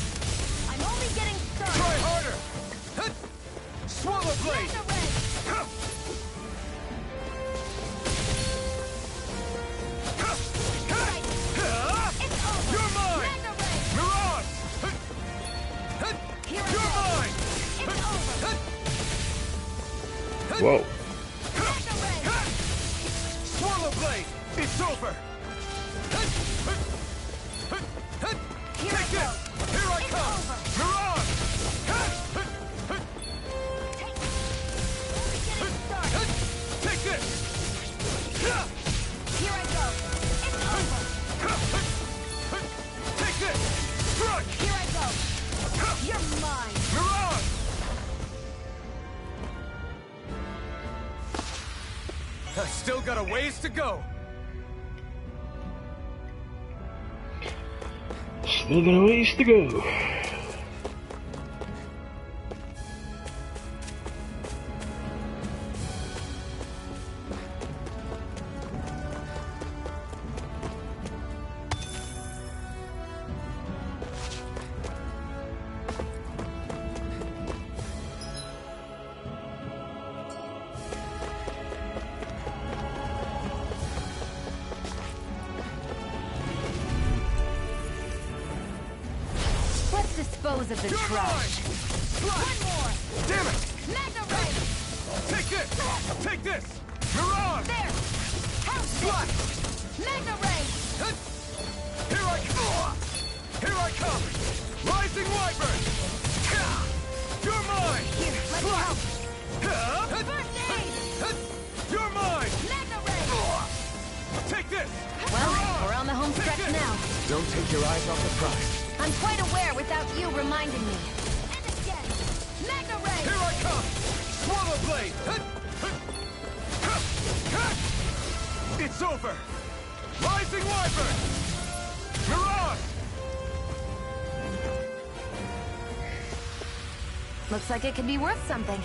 C: I'm only getting started.
D: Try harder! Swallow blade!
C: Magna Ray! It's over.
D: You're mine!
C: Magna Ray!
D: Mirage!
C: Here I
D: You're
C: go.
D: mine!
C: It's over.
A: Whoa.
C: Magna Ray!
D: Swallow blade! It's over!
C: Here
D: Take
C: I go.
D: this! Here I
C: It's
D: come!
C: over.
D: Mirage!
C: Take it. Only getting started.
D: Take this!
C: Here I go. It's over.
D: Take this! Crush!
C: Here I go. You're mine.
D: Mirage!
B: I've still got a ways to go.
A: Still got a ways to go.
C: Let's dispose of the
D: You're
C: trash. One more.
D: Damn it!
C: Magna Ray!
D: Take this! Take this! Mirage!
C: There! House Slut! Magna Ray!
D: Here I come! Here I come! Rising Wyvern! You're mine!
C: Here, let me help.
D: First
C: First aid!
D: You're mine!
C: Magna Ray!
D: Take this!
C: Well, we're on the home stretch now.
B: Don't take your eyes off the prize.
C: I'm quite aware without you reminding me. And again! Magna Ray!
D: Here I come! Swallow blade! It's over! Rising Wyvern! Mirage!
C: Looks like it could be worth something.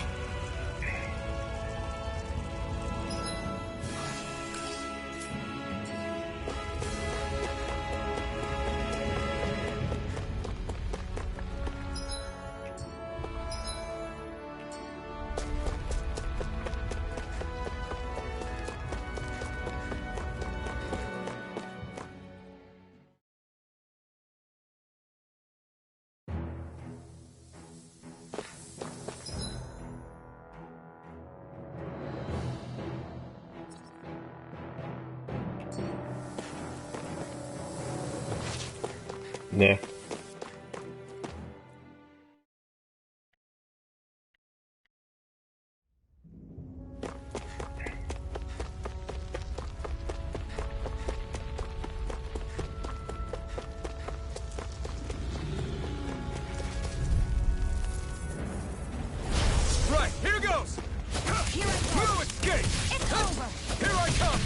A: Nah.
D: Right, here goes!
C: Here I go.
D: No escape!
C: It's over.
D: Here I come!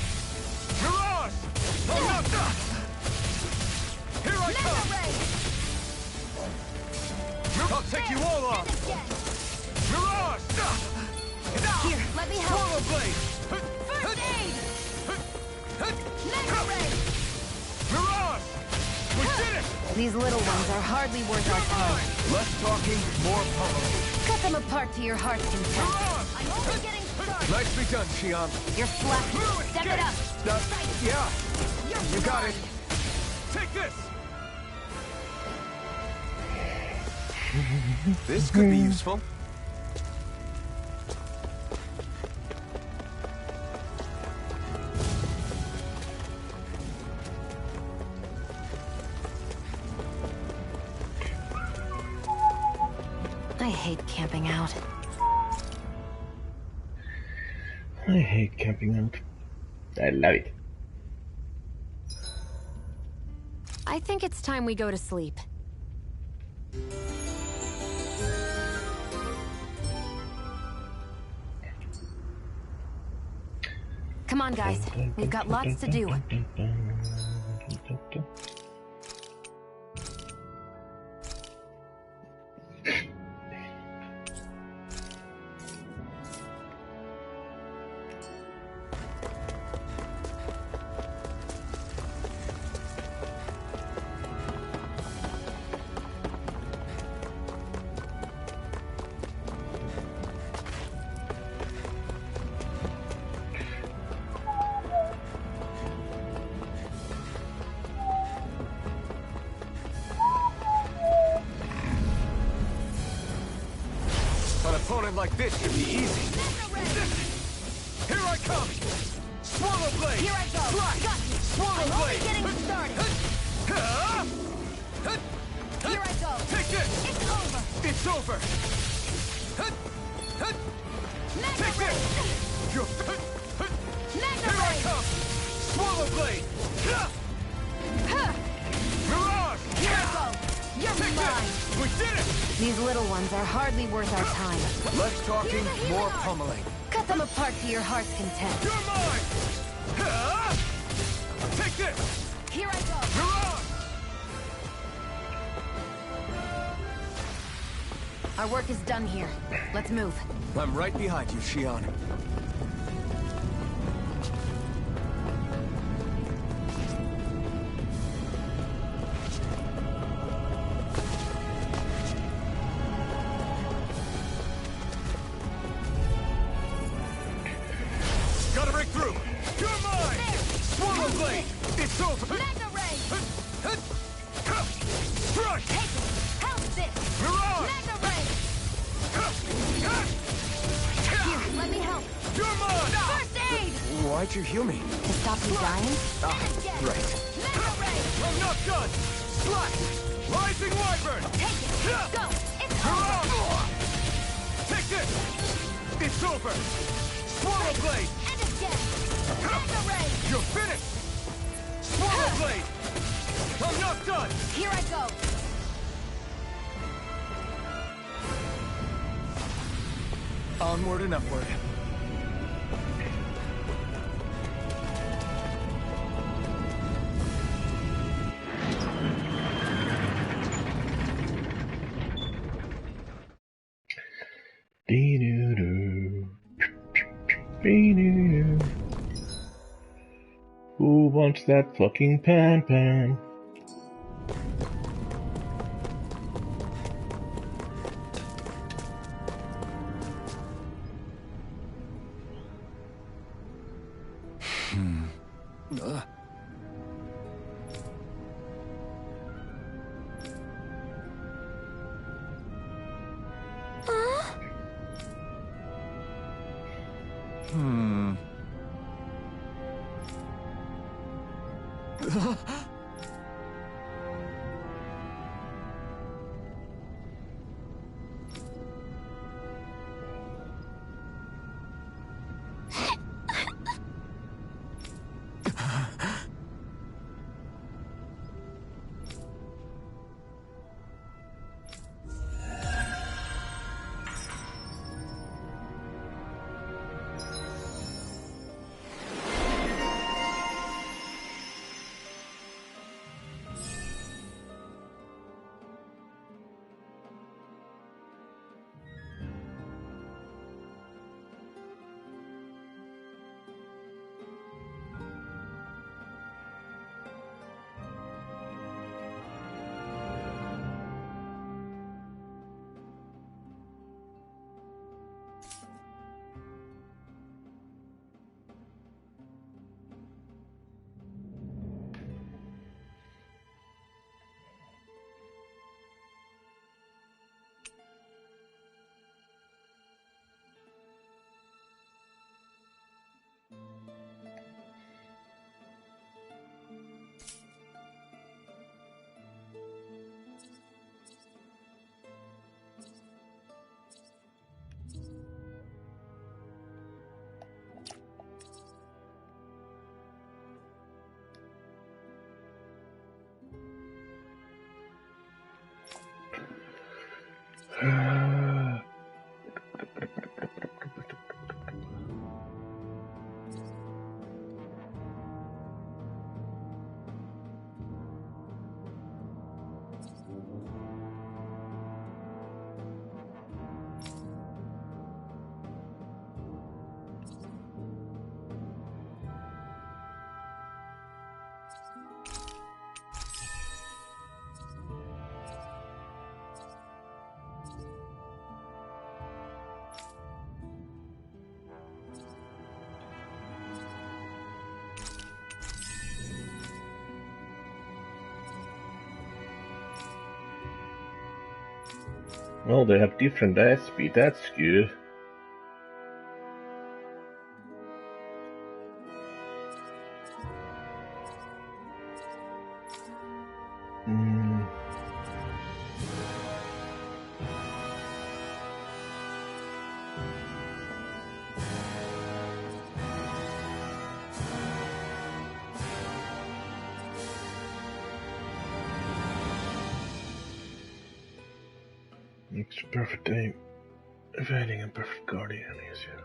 D: Mirage! Oh, no! Here I
C: Magna
D: come!
C: Ray!
D: I'll take you all
C: And
D: off!
C: again!
D: Mirage!
C: Here, let me help.
D: Swallow blade!
C: First aid! Magna Ray!
D: Mirage! We did it!
C: These little ones are hardly worth our time.
B: Less talking, more pummeling.
C: Cut them apart to your heart's content. I'm only getting started.
B: Nicely done, Xion.
C: You're slack. Step it up.
B: Yeah, you got it.
D: Take this!
B: This could be useful.
C: I hate camping out.
A: I hate camping out. I love it.
C: I think it's time we go to sleep. Come on, guys. We've got lots to do.
B: An opponent like this should be easy.
D: Here I come! Swallow blade!
C: Here I go. Got you.
D: Swallow
C: I'm only
D: blade!
C: getting started. Here I go.
D: Take this!
C: It's over.
D: It's over!
C: Mega
D: Take
C: Ray.
D: this! You're...
C: Mega
D: Here I
C: Ray.
D: come! Swallow blade!
C: Huh.
D: Mirage!
C: Here I go. You're
D: Take
C: mine.
D: this! We did it!
C: These little ones are hardly worth our time.
B: Less talking, more pummeling.
C: Cut them apart to your heart's content.
D: You're mine! Take this!
C: Here I go.
D: Mirage!
C: Our work is done here. Let's move.
B: I'm right behind you, Xion.
D: Gotta break through! You're mine! Swallow blade! It's over!
C: Mega Ray.
D: Strike!
C: Take it. Help this.
D: Mirage!
C: Mega Ray. Here, let me help.
D: You're mine!
C: First aid.
B: Why'd you heal me?
C: To stop you dying?
B: Right.
C: Mega Ray.
D: I'm not done! Slash! Rising Wyvern!
C: Take it. Go. It's over.
D: Mirage! Take this! It's over! Swallow blade!
C: And again. Mega Ray.
D: You're finished! Swallow blade! I'm not done!
C: Here I go.
B: Onward and upward.
A: Dee-doo-doo. Dee-doo-doo. Who wants that fucking pan? Well, they have different speed, that's good. It's a perfect aim. Evading a perfect guardian is here.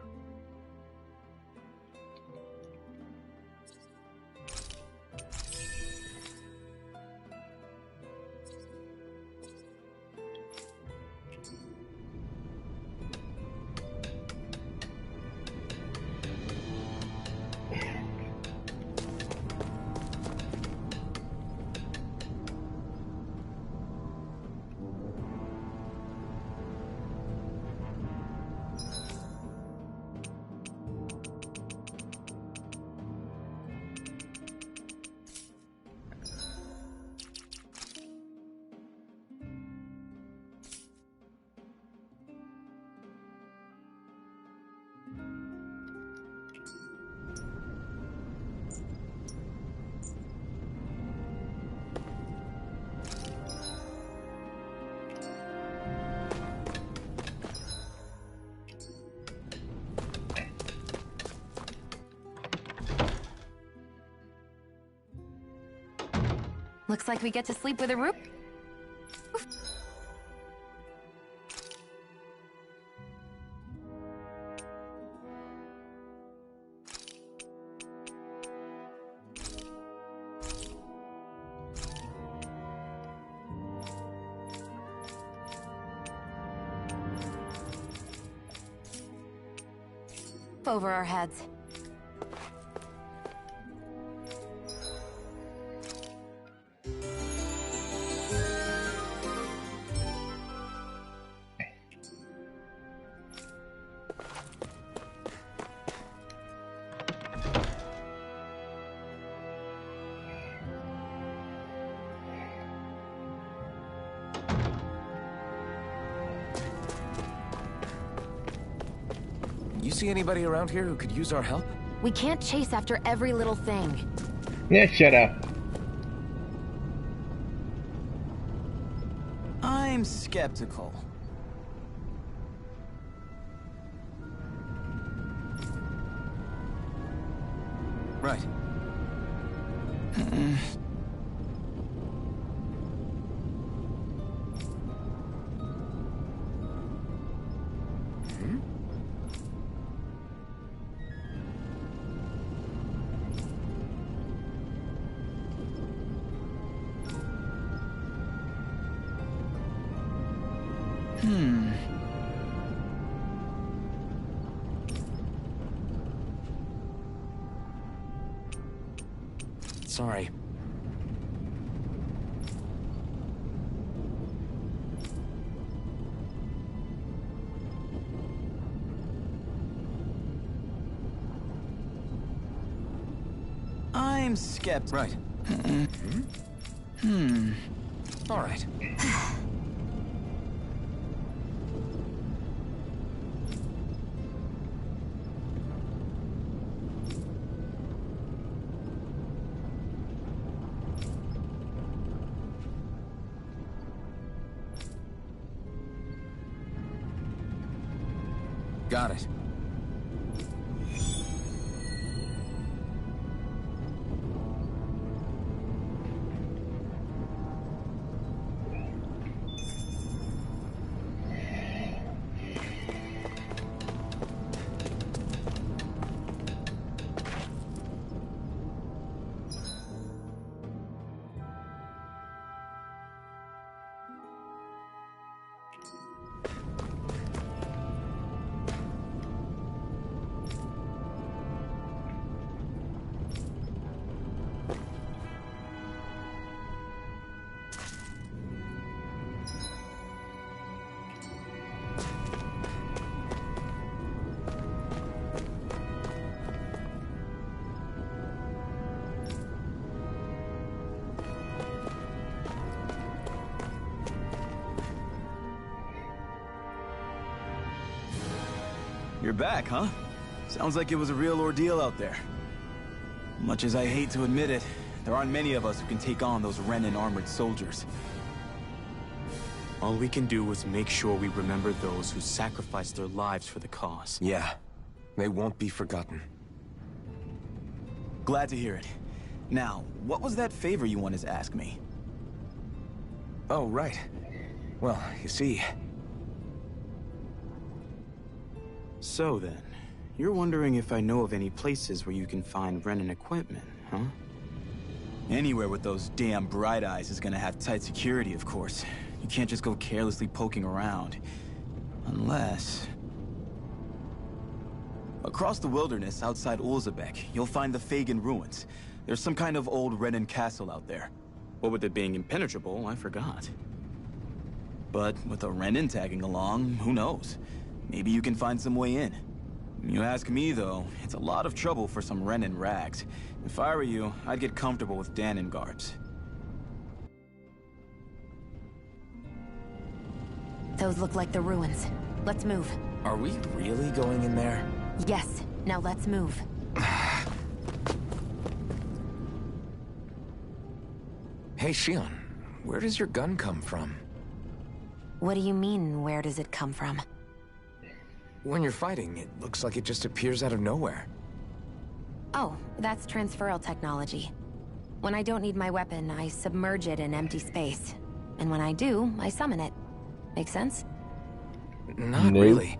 C: Looks like we get to sleep with a roof. Over our heads.
B: You see anybody around here who could use our help?
C: We can't chase after every little thing.
A: Yeah, shut up.
F: I'm skeptical.
B: Right. Sorry.
F: I'm skeptical.
B: Right. All right. Got it.
F: You're back, huh? Sounds like it was a real ordeal out there. Much as I hate to admit it, there aren't many of us who can take on those Renin armored soldiers.
G: All we can do is make sure we remember those who sacrificed their lives for the cause.
B: Yeah, they won't be forgotten.
F: Glad to hear it. Now, what was that favor you wanted to ask me?
B: Oh, right. Well, you see...
G: So then, you're wondering if I know of any places where you can find Renin equipment, huh?
F: Anywhere with those damn bright eyes is gonna have tight security, of course. You can't just go carelessly poking around. Unless... Across the wilderness outside Ulzebek, you'll find the Fagan ruins. There's some kind of old Renin castle out there.
G: What with it being impenetrable, I forgot.
F: But with a Renin tagging along, who knows? Maybe you can find some way in. You ask me, though, it's a lot of trouble for some Renin rags. If I were you, I'd get comfortable with Danon garbs.
C: Those look like the ruins. Let's move.
B: Are we really going in there?
C: Yes. Now let's move.
B: Hey, Shion, where does your gun come from?
C: What do you mean, where does it come from?
B: When you're fighting, it looks like it just appears out of nowhere.
C: Oh, that's transferal technology. When I don't need my weapon, I submerge it in empty space. And when I do, I summon it. Make sense?
B: Not really,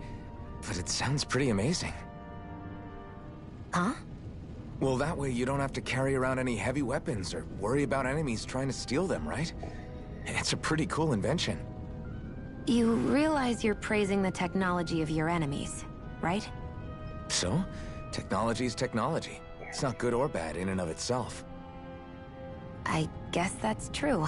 B: but it sounds pretty amazing.
C: Huh?
B: Well, that way you don't have to carry around any heavy weapons or worry about enemies trying to steal them, right? It's a pretty cool invention.
C: You realize you're praising the technology of your enemies, right?
B: So, technology is technology. It's not good or bad in and of itself.
C: I guess that's true.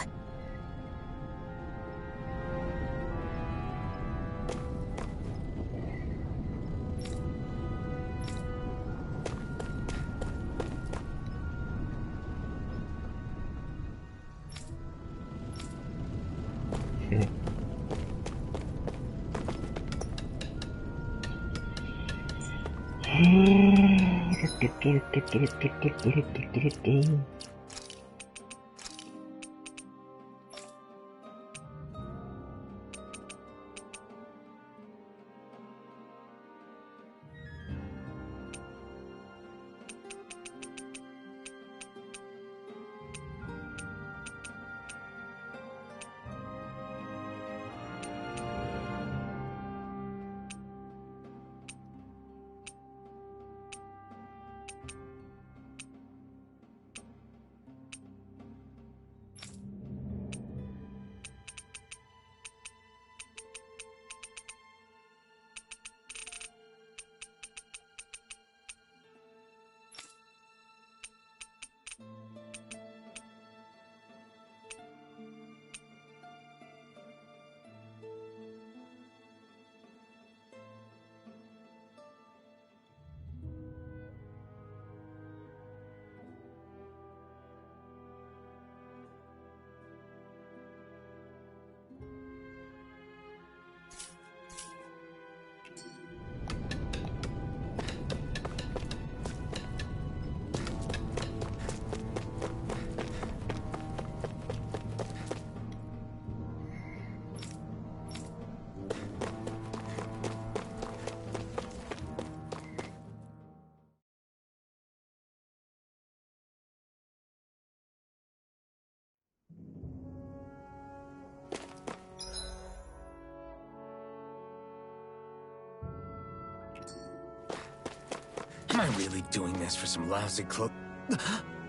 B: Am I really doing this for some lousy cloak?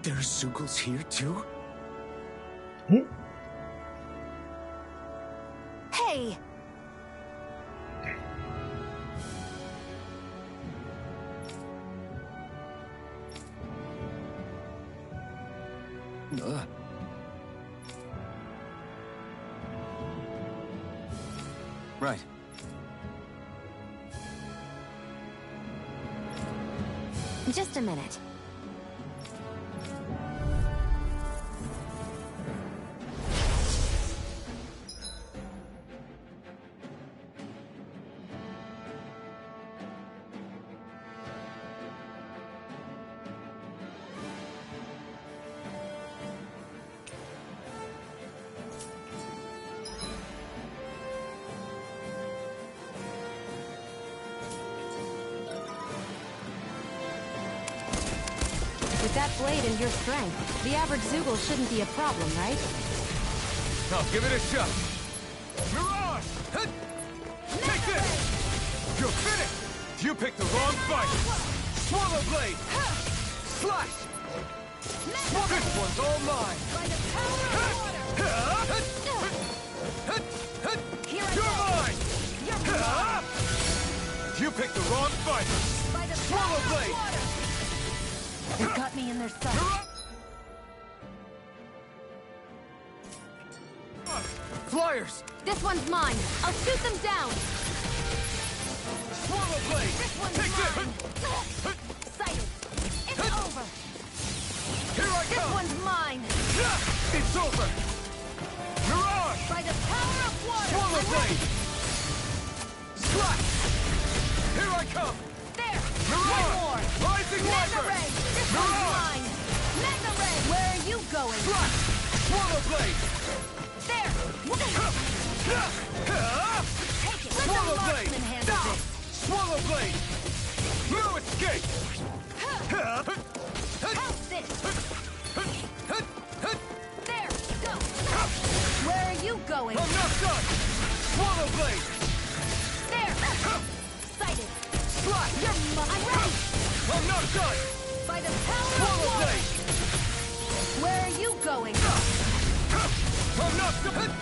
B: There's Sugals here, too?
C: Hey!
F: Right.
C: Just a minute. With that blade and your strength, the average Zoogle shouldn't be a problem, right?
D: Now give it a shot. Mirage! Take this! You're finished! You picked the wrong fight! Swallow blade! Slash! This one's all mine!
C: By the power of water! Here I
D: You're
C: go!
D: mine!
C: You're mine!
D: You picked the wrong fight!
C: By the
D: Swallow
C: power
D: blade!
C: of water! They got me in their sight.
D: Flyers!
C: This one's mine. I'll shoot them down.
D: Swallow blade!
C: This one's
D: Take
C: mine.
D: this!
C: Sighted. It's over.
D: Here I
C: This
D: come!
C: one's mine.
D: It's over! Mirage!
C: By the power of water.
D: Swallow
C: I'm
D: blade!
C: ready.
D: Slash! Here I come!
C: There.
D: Mirage!
C: One more.
D: Rising
C: Mega
D: Viper!
C: ray. This one's
D: Mirage!
C: mine. Mega ray. Where are you going?
D: Slash! Swallow blade!
C: There. Take it. Let
D: Swallow
C: the
D: blade!
C: marksman handle this.
D: Swallow blade! No escape!
C: How's this? There. Go. Where are you going?
D: I'm not done! Swallow blade!
C: There. Sighted.
D: Slash!
C: You're I'm ready.
D: I'm not done!
C: By the power of
D: Swallow
C: water.
D: blade!
C: Where are you going?
D: I'm not done!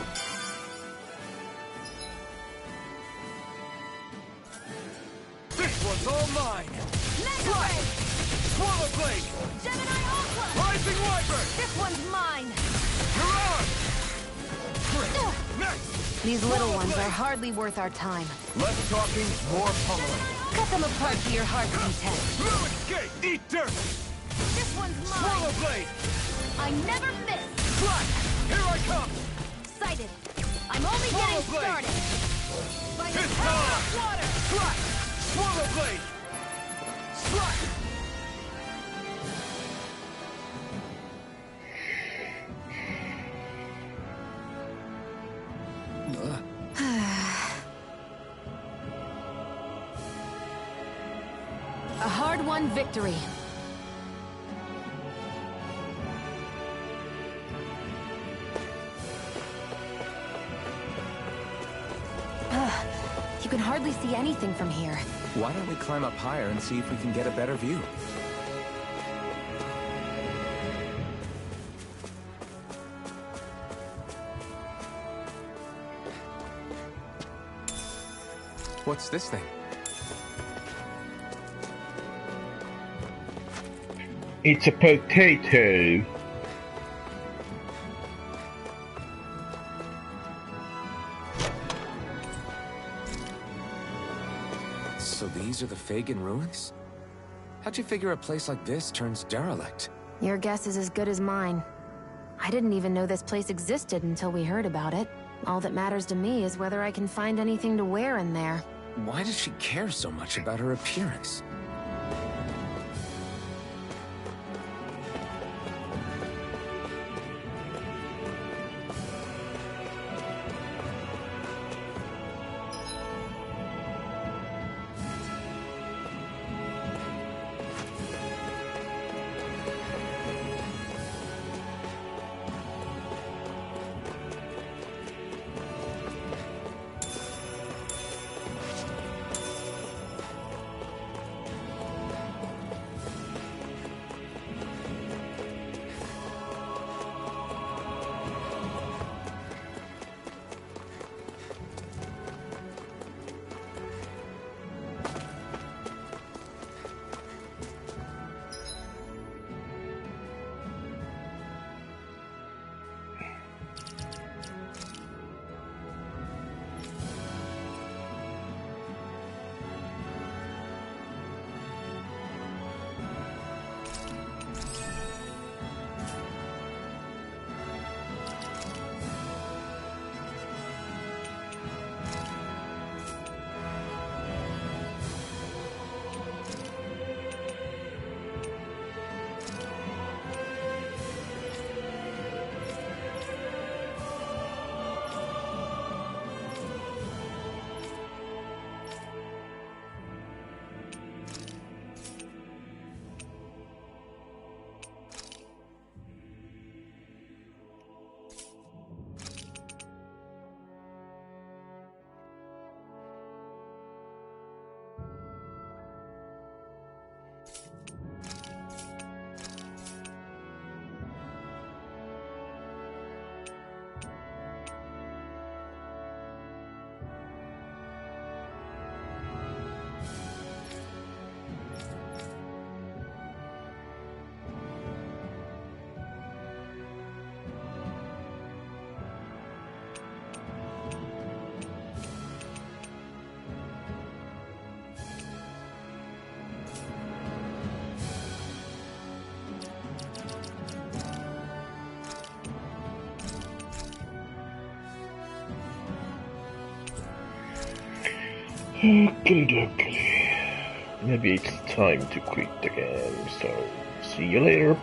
D: This one's all mine!
C: Mega ray.
D: Swallow blade!
C: Gemini Ultra.
D: Rising Viper!
C: This one's mine.
D: Mirage! Next!
C: These little ones are hardly worth our time.
D: Less talking, more pummeling.
C: Cut them apart to your heart's content.
D: No escape! Eat dirt!
C: This one's
D: Swallow
C: mine.
D: blade!
C: I never miss.
D: Slash! Here I come!
C: Sighted. I'm only
D: Swallow
C: getting
D: blade.
C: started. By the
D: It's
C: power
D: time.
C: of water.
D: Slash! Swallow blade! Slash!
C: A hard-won victory. You can hardly see anything from here.
B: Why don't we climb up higher and see if we can get a better view? What's this thing?
A: It's a potato.
B: So these are the Fagin ruins? How'd you figure a place like this turns derelict?
C: Your guess is as good as mine. I didn't even know this place existed until we heard about it. All that matters to me is whether I can find anything to wear in there.
B: Why does she care so much about her appearance?
A: Okey-dokey. Maybe it's time to quit the game, so see you later.